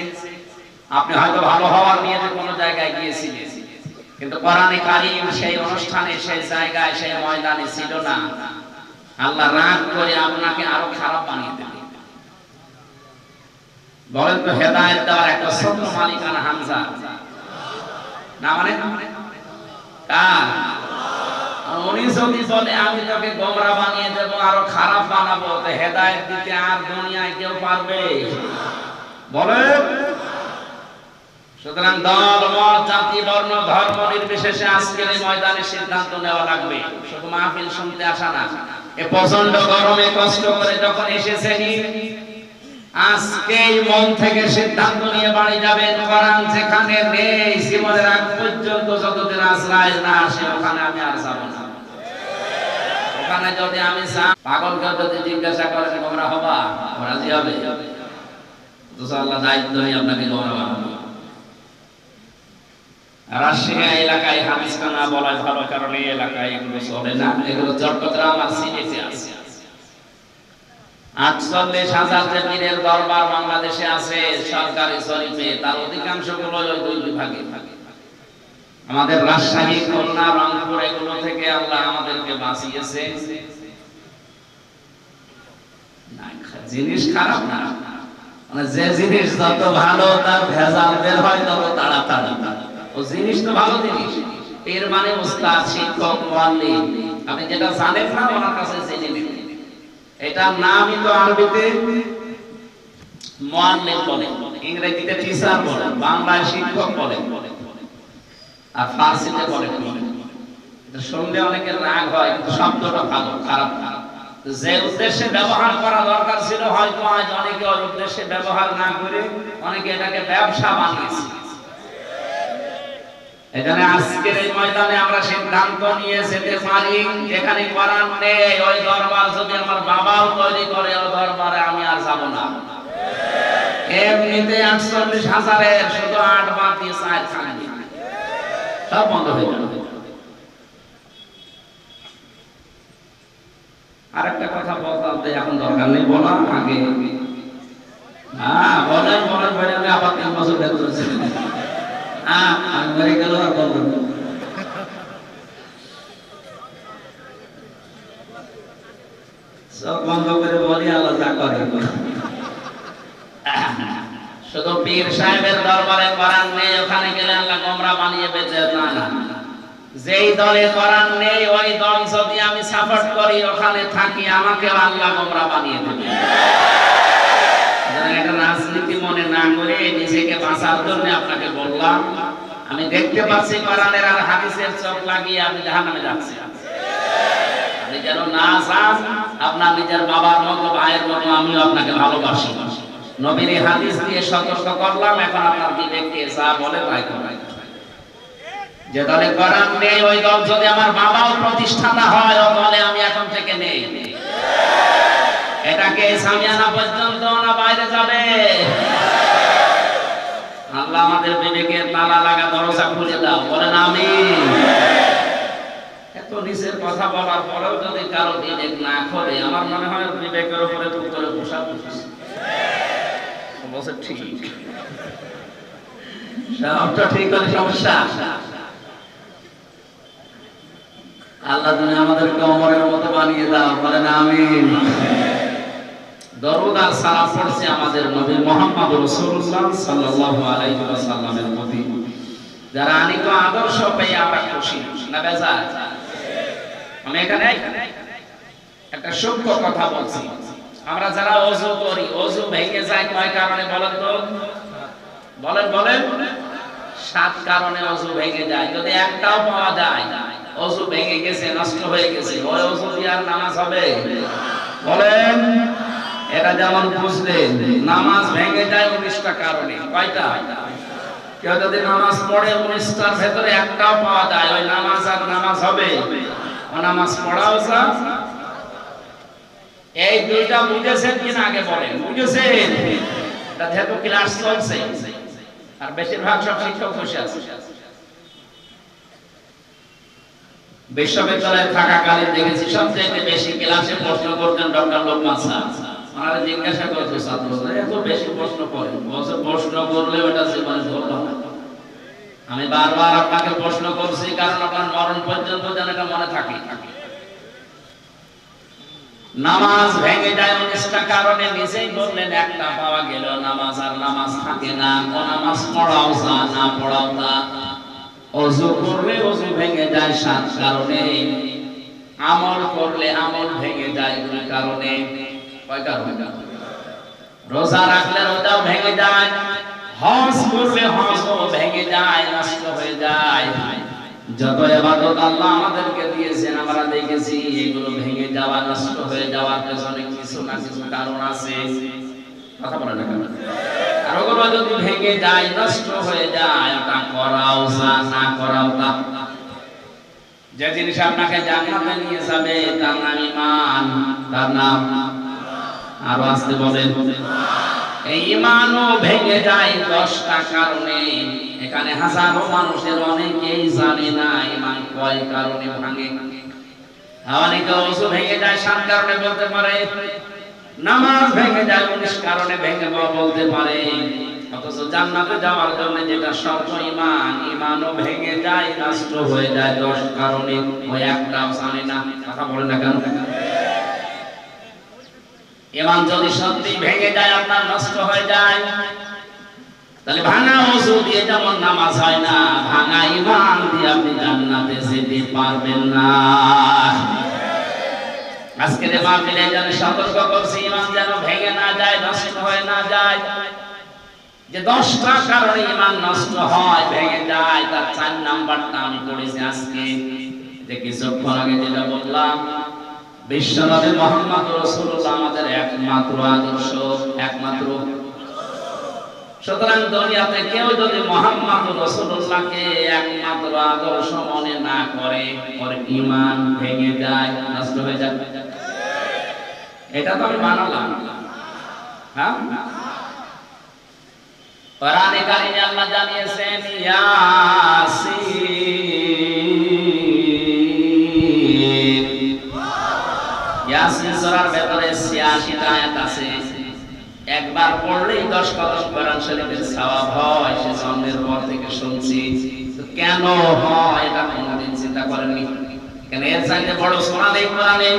আপনি হয়তো ভালো হওয়ার নিয়ে যে কোনো জায়গায় গিয়েছিলেন, কিন্তু কোরআনে কারীম সেই অনুষ্ঠানে, সেই জায়গায়, সেই ময়দানে ছিল না। আল্লাহ রাগ করে আপনাকে আরো খারাপ বানিয়ে দেবে। বলেন তো হেদায়েত দেওয়ার একটা ছোট্ট মালিকানা হামজা না, মানে কার? উনি যদি বলে আমি তোকে গোমরা বানিয়ে দেবো, আরো খারাপ বানাবো, তো হেদায়েত দিতে আর দুনিয়ায় কেউ পারবে? বলে। সুতরাং দল, মত, জাতি, বর্ণ, ধর্ম নির্বিশেষে আজকের এই ময়দানে সিদ্ধান্ত নেওয়া লাগবে। শুধু মাহফিল শুনতে আসা না। এ প্রচন্ড গরমে কষ্ট করে যখন এসেছেন, আজকেই মন থেকে সিদ্ধান্ত নিয়ে বাড়ি যাবেন। কোরআন যেখানে নেই, জীবনের আগ পর্যন্ত যতদিন আজরাইল না আসে ওখানে আমি আর যাব না। ওখানে যদি আমি পাগলকে যদি জিজ্ঞাসা করেন গোমরা হবা, রাজি হবে? আল্লাহ দায়িত্ব নিয়ে আপনাকে গোমরা বানাবো। রাজশাহী এলাকায় হাদিসটা না বলায় ভালো, কারণ এই এলাকায় এগুলো চলে না। এগুলো চট্টগ্রাম আর সিলেটে আছে। 48,000 যে পীরের দরবার বাংলাদেশে আছে সরকারি শরীফে, তার অধিকাংশ গুলো ওই দুই বিভাগে। আমাদের রাজশাহী, খুলনা, রংপুর এগুলো থেকে আল্লাহ আমাদেরকে বাঁচিয়েছে। জিনিস খারাপ না, মানে যে জিনিস যত ভালো তার ভেজাল বের হয় তত তাড়াতাড়ি। ও জিনিস তো ভালো জিনিস, এর মানে উস্তাদ, শিক্ষক, মুআল্লিম, আপনি যেটা জানেন না ওনার কাছে জেনে নিন। এটার নামই তো আরবিতে মুআল্লিম বলে, ইংরেজিতে টিচার বলে, বাংলায় শিক্ষক বলে, আর ফার্সিতে বলে। এটা শুনলে অনেকের রাগ হয়, কিন্তু শব্দটা ভালো, খারাপ না। যে উদ্দেশ্যে ব্যবহার করা দরকার ছিল হয়তো আজ অনেকে ওই উদ্দেশ্যে ব্যবহার না করে অনেকে এটাকে ব্যবসা বানিয়েছে। এখানে আজকের এই ময়দানে আমরা সিদ্ধান্ত নিয়ে যেতে পারি, যেখানে কোরআন নেই ওই দরবার যদি আমার বাবাও তৈরি করে ওই দরবারে আমি আর যাব না। এমনিতে 48,000-এর শুধু 8 বাদ দিয়ে 4 থাকবে, সব বন্ধ হয়ে যাবে। আরেকটা কথা বলতাম, এখন দরকার নেই বলা, আগে বলেন বলেন বলে আমি আবার 3 বছর ভেতরে করেছি। আমি মরে গেল আর বলবো না। সব বন্ধ করে বলি, আল্লাহ যা করে। শুধু পীর সাহেবের দরবারে কোরআন নেই, ওখানে গেলে আল্লাহ গোমরা বানিয়ে বেঁচে না। যেই দলে কোরআন নেই ওই দল যদি আমি সাপোর্ট করি, ওখানে থাকি, আমাকে আল্লাহ গোমরা বানিয়ে দেবে। এটা রাজনীতি মনে না করে নিজেকে বাঁচার জন্য আপনাকে বললাম, আমি দেখতে পাচ্ছি কোরআনের আর হাদিসের চোখ লাগিয়ে আপনি জাহান্নামে যাচ্ছেন। আপনি যেন না চান, আপনার নিজের বাবার মতো, ভাইয়ের মতো আমিও আপনাকে ভালোবাসি। নবীর হাদিস দিয়ে সতর্ক করলাম, এখন আপনার বিবেককে যা বলে তাই করাই। যে দলে কোরআন নেই ওই দল যদি আমার বাবাও প্রতিষ্ঠাতা হয়, ওই দলে আমি এখন থেকে নেই। এটাকে সামিয়ানা পর্যন্ত না বাইরে যাবে? আল্লাহ আমাদের বিবেকের তালা লাগা দরজা খুলে দাও, বলেন আমিন। এত নিচের কথা বলার পরেও যদি কারো বিবেক না খোলে, আমার মনে হয় বিবেকের উপরে পুত্রে পোশাক বলছে ঠিক, সবটা ঠিক হলে সমস্যা। আল্লাহ তুমি আমাদেরকে ওমরের মতো বানিয়ে দাও, বলেন আমিন। দরুদ আর সালাম পড়ছি আমাদের নবী মুহাম্মদ রাসূলুল্লাহ সাল্লাল্লাহু আলাইহি ওয়াসাল্লামের প্রতি, যারা আনিত আদর্শ পেয়ে আমরা খুশি না বেজার। আমি এখানে একটা সূক্ষ্ম কথা বলছি, আমরা যারা ওযু করি, ওযু ভেঙে যায় কয় কারণে বলেন তো? বলেন বলেন। 7 কারণে ওযু ভেঙে যায়। যদি একটাও পাওয়া যায় ওযু ভেঙে গেছে, নষ্ট হয়ে গেছে, ওই ওযু দিয়ে আর নামাজ হবে? বলেন। এটা যেমন বুঝলেন, নামাজ ভেঙে যায় 19টা কারণে। কয়টা? কেউ যদি নামাজ পড়ে 19টার ভেতরে একটাও পাওয়া যায়, ওই নামাজ আর নামাজ হবে? ও নামাজ পড়াও যায়। এই দুইটা বুঝেছেন কিনা আগে বলেন? বুঝেছেন? এটা যেহেতু ক্লাস চলছে আর বেশিরভাগ সব শিক্ষক বসে আছে। বিশ্ববিদ্যালয়ে থাকাকালীন দেখেছি সবচেয়ে বেশি ক্লাসে প্রশ্ন করতেন ডক্টর লোকমান স্যার। ওনারা জিজ্ঞাসা করতো ছাত্রদের, এত বেশি প্রশ্ন করে, প্রশ্ন করলে ওটা জীবনে ধরলাম না। আমি বারবার আপনাকে প্রশ্ন করছি কারণ আপনার মরণ পর্যন্ত যেন এটা মনে থাকে। নামাজ ভেঙে যায় 19টা কারণে, নিজেই বললেন একটা পাওয়া গেল, নামাজ আর নামাজ থাকে না। ও নামাজ পড়াও যা, না পড়াও তা। ওযু করলে ওযু ভেঙে যায় 7 কারণে। আমল করলে আমল ভেঙে যায় 2 কারণে। কয় কারণে? রোজা রাখলে রোজাও ভেঙে যায়, হজ করলে হজও ভেঙে যায়, নষ্ট হয়ে যায়। যত ইবাদত আল্লাহ আমাদেরকে দিয়েছেন আমরা দেখেছি এগুলো ভেঙে যাওয়া, নষ্ট হয়ে যাওয়ার পেছনে কিছু না কিছু কারণ আছে। কথা বলেন না কেন? আর ওগুলো যদি ভেঙে যায়, নষ্ট হয়ে যায়, ওটা করাও যা, না করাও তা। যে জিনিস আপনাকে জান্নাতে নিয়ে যাবে তার নাম ঈমান, তার নাম আরো আসতে বলেন। এই ঈমানও ভেঙে যায় 10টা কারণে। এখানে হাজারো মানুষের অনেকেই জানে না ঈমান কয় কারণে ভাঙে। অনেকে ওযু ভেঙে যায় 7 কারণে বলতে পারে, নামাজ ভেঙে যায় 19 কারণে ভেঙে বলতে পারে, অথচ জান্নাতে যাওয়ার জন্য যেটা শর্ত ঈমান, ঈমানও ভেঙে যায়, নষ্ট হয়ে যায় 10 কারণে, ওই একটাও জানে না। কথা বলেন না কেন? ঈমান যদি সত্যি ভেঙে যায়, আপনার নষ্ট হয়ে যায়, তাহলে ভাঙা ওযু দিয়ে যেমন নামাজ হয় না, ভাঙা ঈমান দিয়ে আপনি জান্নাতে যেতে পারবেন না। আজকের মাহফিলে যেন সতর্ক করছি, ঈমান যেন ভেঙে না যায়, নষ্ট হয়ে না যায়। যে 10টা কারণে ঈমান নষ্ট হয়, ভেঙে যায়, তার 4 নাম্বারটা আমি পড়েছি আজকে। যে কিছুক্ষণ আগে যেটা বললাম, বিশ্বনবী মুহাম্মদ রাসূলুল্লাহ আমাদের একমাত্র আদর্শ, একমাত্র। সুতরাং দুনিয়াতে কেউ যদি মুহাম্মদ রাসূলুল্লাহকে একমাত্র আদর্শ মনে না করে, ওর ঈমান ভেঙে যায়, নষ্ট হয়ে যায়। এটা তো আমি বানালাম, হ্যাঁ? কোরআনে কারিমে আল্লাহ জানিয়েছেন, ইয়াসিন। ইয়াসিন সূরার ভেতরে 86টা আয়াত আছে। একবার পড়লেই 10 কদম কোরআন শরীফের সওয়াব হয়। সে জন্মের পর থেকে শুনছি, তো কেন হয় এটা কোনদিন চিন্তা করেননি? কেন এর চাইতে বড় সূরা নেই কোরআনে?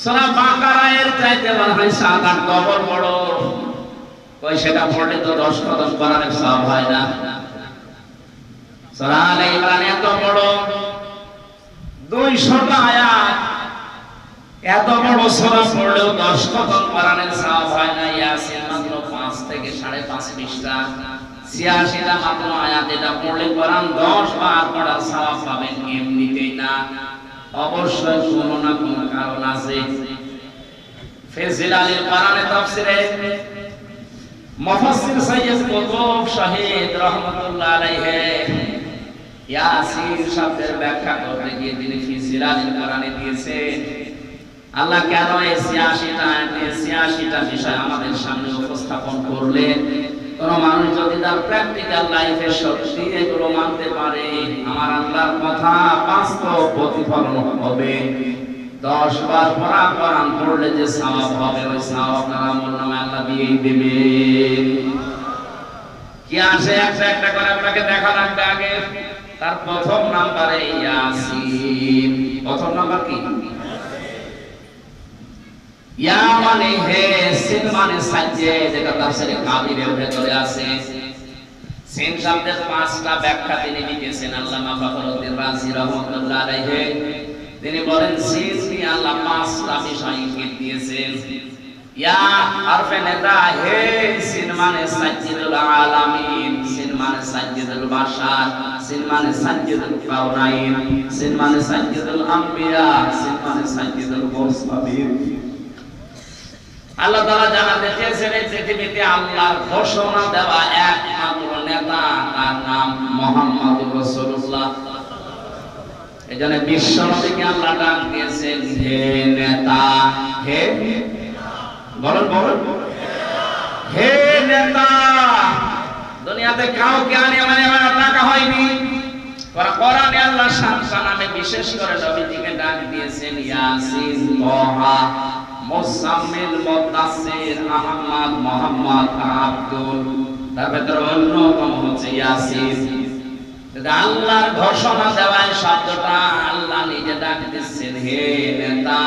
সূরা বাকারা এর চাইতে মনে হয় 7-8 কবর বড়। কই সেটা পড়লে তো 10 কদম কোরআনের সওয়াব হয় না। সূরা আলে ইমরান এত বড়, 200টা আয়াত, এত বড় সূরা পড়লেও 10 কদম কোরআনের সওয়াব হয় না। ইয়াসিন মাত্র 5 থেকে 5.5 পৃষ্ঠা, 86টা মাত্র আয়াত। এটা পড়লে কোরআন 10 বার পড়ার সওয়াব পাবেন, এমনিতেই না, অবশ্যই কোনো না কোনো কারণ আছে। ফেজিল আলীর কোরআনে তাফসিরে মুফাসসির সৈয়দ কুতুব শহীদ রাহমাতুল্লাহ আলাইহি ইয়াসিন শব্দের ব্যাখ্যা করতে গিয়ে তিনি ফিজিল আলীর কোরআনে দিয়েছেন, আল্লাহ কেন এই 86টা বিষয় আমাদের সামনে উপস্থাপন করলেন। কোন মানুষ যদি তার প্র্যাকটিক্যাল লাইফে সত্যি এগুলো মানতে পারে, আমার আল্লাহর কথা বাস্তব প্রতিফলন হবে। 10 বার পড়া কোরআন পড়লে যে সওয়াব হবে, ওই সওয়াব আমলনামায় আল্লাহ দিয়েই দেবে। কি আসে একটা একটা করে আপনাকে দেখা লাগবে। আগে তার প্রথম নাম্বারে ইয়াসিন। প্রথম নাম্বার কি? ইয়া মানে হে, সিন মানে সাজ্জে, যেটা তাফসীরে কাবিরের ভেতরে আছে। সিন শব্দের 5টা ব্যাখ্যা তিনি লিখেছেন আল্লামা ফখরুদ্দীন রাজি রাহমাতুল্লাহ আলাইহি। তিনি বলেন সিন নিয়ে আল্লাহ 5টা বিষয় ইঙ্গিত দিয়েছেন। ইয়া হরফে নিদা, হে, সিন মানে সাজ্জিদুল আলামিন, সিন মানে সাজ্জিদুল বাশার, সিন মানে সাজ্জিদুল কাউনাইন, সিন মানে সাজ্জিদুল আম্বিয়া, সিন মানে সাজ্জিদুল মুরসালিন। আল্লাহ তাআলা জানাতে চেয়েছেন এই পৃথিবীতে আল্লাহর ঘোষণা দেওয়া একমাত্র নেতা, তার নাম মুহাম্মদুর রাসূলুল্লাহ। এজন্য বিশ্ব নবীকে আল্লাহ ডাক দিয়েছেন হে নেতা। হে বলেন, বলেন, হে নেতা। দুনিয়াতে কাউকে আনে মানে ডাকা হয়নি। কোরআনে আল্লাহ শামসা নামে বিশেষ করে নবীজিকে ডাক দিয়েছেন ইয়াসিন, তাহা, মুসাম্মিল, মুদাসসির, আহমদ, মুহাম্মদ, আব্দুল। তার ভিতরে অন্যতম হচ্ছে ইয়াসিন। আল্লাহর ঘোষণা দেওয়ার শব্দটা আল্লাহ নিজে ডাক দিচ্ছেন হে নেতা।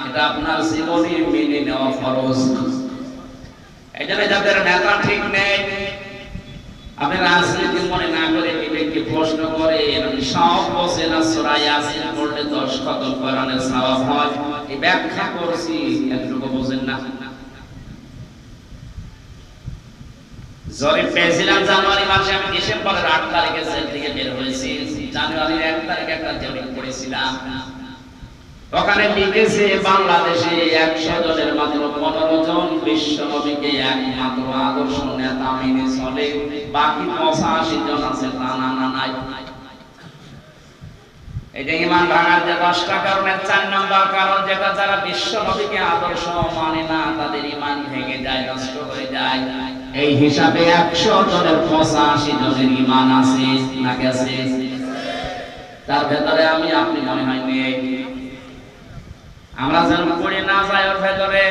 এটা আপনার জীবনে মেনে নেওয়া ফরজ। এই জন্য যাদের নেতা ঠিক নেই, আপনি রাজনীতি মনে না করে বিবেককে প্রশ্ন করে সব বসে না সূরা ইয়াসিন পড়লে 10 খতম কোরআনের সওয়াব হয়। এই ব্যাখ্যা করছি, এতটুকু বোঝেন না। জরিপ পেয়েছিলাম জানুয়ারি মাসে, আমি ডিসেম্বরের 8 তারিখে জেল থেকে বের হয়েছি। জানুয়ারির 1 তারিখে একটা জরিপ করেছিলাম। ওখানে লিখেছে বাংলাদেশে 100 জনের মাত্র 15 জন বিশ্ব নবীকে একমাত্র আদর্শ নেতা মেনে চলে, বাকি 85 জন আছে তা না নাই। এই যে ঈমান ভাঙার যে 10টা কারণের 4 নাম্বার কারণ, যেটা যারা বিশ্ব নবীকে আদর্শ মানে না তাদের ঈমান ভেঙে যায়, নষ্ট হয়ে যায়। এই হিসাবে 100 জনের 85 জনের ঈমান আছে না গেছে? তার ভেতরে আমি আপনি মনে হয় নেই। আমরা যেন পড়ে না যাই ওর ভেতরে।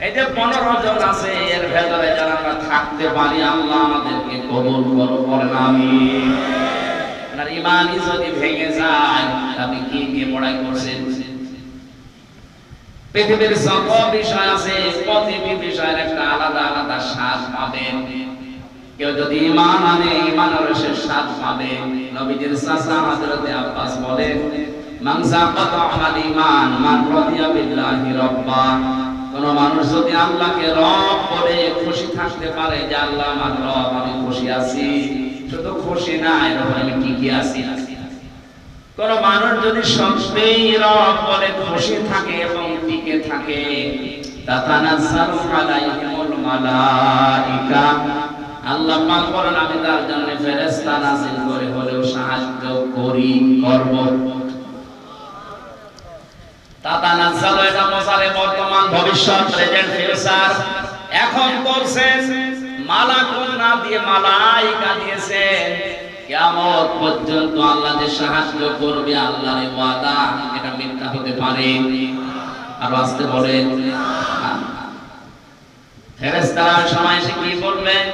এই যে 15 জন আছে এর ভেতরে যারা আমরা থাকতে পারি, আল্লাহ আমাদেরকে কবুল করো, বলেন আমিন। আপনার ঈমানই যদি ভেঙে যায় আপনি কি নিয়ে পড়াই করছেন? পৃথিবীর যত বিষয় আছে প্রতিটি বিষয়ের একটা আলাদা আলাদা স্বাদ পাবেন। কেউ যদি ঈমান আনে ঈমানের শেষ স্বাদ পাবে। নবীজির চাচা হযরত আব্বাস বলেন, মান যাকাতা আল ঈমান মান রাদিয়া বিল্লাহি রাব্বা। কোন মানুষ যদি আল্লাহকে রব বলে খুশি থাকতে পারে যে আল্লাহ আমার রব, আমি খুশি আছি, শুধু খুশি না, এরকম আমি টিকে আছি। কোন মানুষ যদি সত্যিই রব বলে খুশি থাকে এবং টিকে থাকে, তাতানাজ্জালু আলাইহিমুল মালাইকা, আল্লাহ পাক বলেন আমি তার জন্য ফেরেশতা নাযিল করে হলেও সাহায্য করব। তাতানাজ্জালু এটা মশালে বর্তমান ভবিষ্যৎ প্রেজেন্ট ফিউচার। এখন করছেন মালাকুন না দিয়ে মালাইকা দিয়েছেন। কিয়ামত পর্যন্ত আল্লাহ যে সাহায্য করবে আল্লাহর ওয়াদা, এটা মিথ্যা হতে পারে? আর আসতে বলেন ফেরেশতারা সময় এসে কি বলবেন?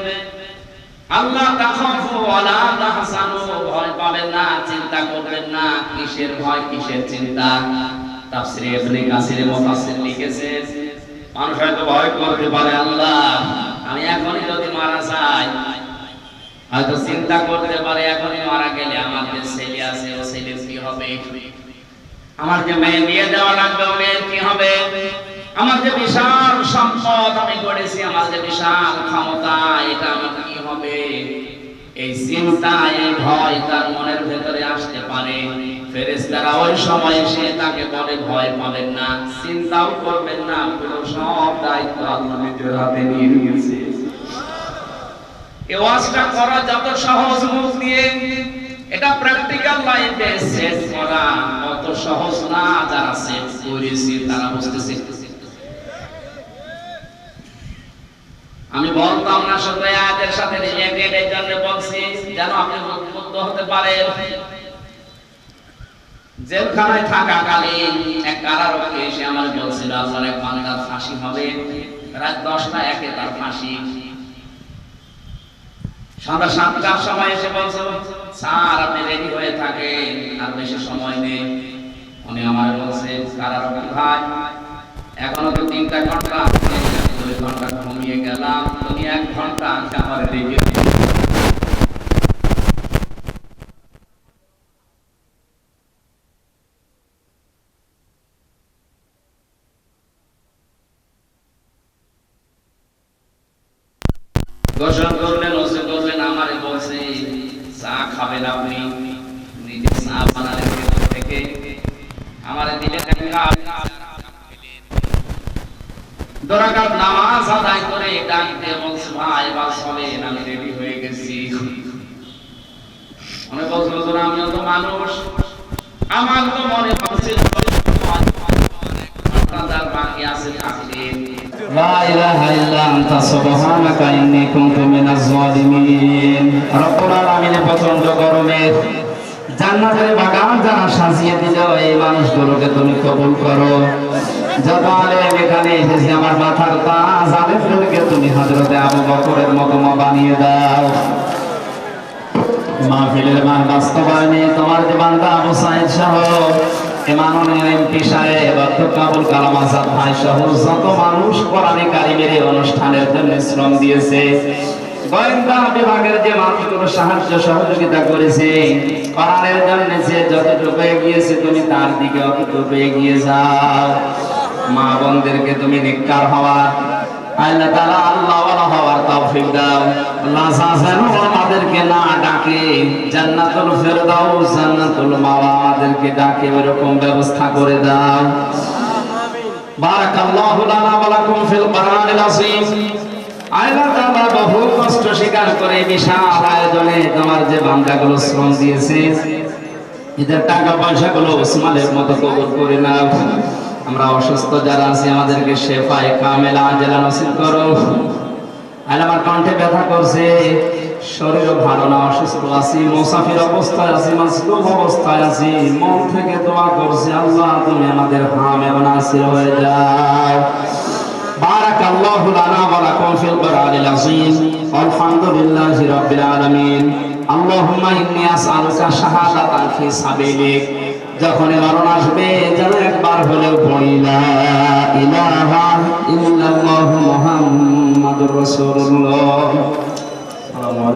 আল্লাহ তাখাফু ওয়ালা তাহসানু, ভয় পাবেন না, চিন্তা করবেন না। কিসের ভয়, কিসের চিন্তা? তাফসীরে ইবনে কাসির মুফাসসির লিখেছেন, মানুষ হয়তো ভয় করতে পারে আল্লাহ আমি এখনই যদি মারা যাই, হয়তো চিন্তা করতে পারে এখনই মারা গেলে আমার যে ছেলে আছে ও ছেলের কি হবে, আমার যে মেয়ে বিয়ে দেওয়া লাগবে ও মেয়ের কি হবে, আমার যে বিশাল সম্পদ আমি গড়েছি, আমার যে বিশাল ক্ষমতা, এটা আমার কি হবে। এই চিন্তা, এই ভয় তার মনের ভেতরে আসতে পারে। ফেরেশতারা ওই সময় এসে তাকে বলে ভয় পাবেন না, চিন্তাও করবেন না, পুরো সব দায়িত্ব আল্লাহ নিজের হাতে নিয়ে নিয়েছে। এই ওয়াজটা করা যত সহজ মুখ দিয়ে, এটা প্র্যাকটিক্যাল লাইফে সেট করা অত সহজ না। যারা সেট করেছে তারা বুঝতেছে। আমি বলতাম না শুধু আয়াতের সাথে রিলেটেড, এই জন্য বলছি যেন আপনি উদ্বুদ্ধ হতে পারেন। জেলখানায় থাকাকালীন এক কারারক্ষী এসে আমার বলছিল আল্লাহর এক বান্দার ফাঁসি হবে, রাত 10টা 1-এ তার ফাঁসি। সন্ধ্যা 7টার সময় এসে বলছে স্যার আপনি রেডি হয়ে থাকেন, আর বেশি সময় নেই। উনি আমার বলছে কারারক্ষী ভাই এখনো তো 3টা ঘন্টা, 2 ঘন্টা ঘুমিয়ে গেলাম, তুমি 1 ঘন্টা আমার রেডি। গোসল করলেন, ওসে করলেন, আমারে বলছে চা খাবেন আপনি, নিজে চা বানালেন থেকে আমারে দিলেন এক কাপ। দরকার নামাজ আদায় করে ডাক দিয়ে বলছে ভাই এবার চলেন, আমি রেডি হয়ে গেছি। মনে বলছিল তোরা আমিও তো মানুষ, আমার তো মনে হচ্ছে বাকি আছে থাকলে লা ইলাহা ইল্লা আনতা সুবহানাকা ইন্নী কুনতু মিনাজ জালিমিন। রব্বুল আলামিনের প্রচন্ড গরমে জান্নাতের বাগান যারা সাজিয়ে দিল, এই মানুষগুলোকে তুমি কবুল করো। যত আলেম এখানে এসেছে আমার মাথার তাজ, আলেমদেরকে তুমি হযরতে আবু বকরের মতো বানিয়ে দাও। মাহফিলের মান বাস্তবায়নে তোমার যে বান্দা আবু সাঈদ সহ মাননীয় এমপি সাহেব অধ্যক্ষ আবুল কালাম আজাদ ভাই সহ যত মানুষ কোরআনে কারিমের এই অনুষ্ঠানের জন্য শ্রম দিয়েছে, গোয়েন্দা বিভাগের যে মানুষগুলো সাহায্য সহযোগিতা করেছে, কোরআনের জন্য যে যতটুকু এগিয়েছে তুমি তার দিকে অতটুকু এগিয়ে যাও। মা বোনদেরকে তুমি নেককার হওয়ার, আল্লাহ তাআলা আল্লাহ ওয়ালা হওয়ার তৌফিক দাও। আল্লাহ যেন আমাদেরকে না ডাকে জান্নাতুল ফেরদাউস, জান্নাতুল মাওয়া আমাদেরকে ডাকে, এরকম ব্যবস্থা করে দাও। বারাকাল্লাহু লানা ওয়া লাকুম ফিল কোরআনিল আযীম। আল্লাহ তাআলা বহু কষ্ট স্বীকার করে বিশাল আয়োজনে তোমার যে বান্দাগুলো শ্রম দিয়েছে, এদের টাকা পয়সাগুলো ওসমানের মতো কবুল করে নাও। আমরা অসুস্থ যারা আছি আমাদেরকে শেফায়ে কামেলা আজেলা নসিব করো। আল্লাহ আমার কণ্ঠে ব্যথা করছে, শরীর ভালো না, অসুস্থ আছি, মুসাফির অবস্থায় আছি, মাসলুম অবস্থায় আছি, মন থেকে দোয়া করছি আল্লাহ তুমি আমাদের হামে নাসির হয়ে যাও। বারাকাল্লাহু লানা ওয়া লাকুম ফিল কোরআনিল আযীম। আলহামদুলিল্লাহি রাব্বিল আলামিন। আল্লাহুম্মা ইন্নী আসআলুকা শাহাদাতান ফি সাবিলিক। যখন মরণ আসবে যেন একবার হলেও পড়ি লা ইলাহা ইল্লাল্লাহু মুহাম্মাদুর রাসূলুল্লাহ।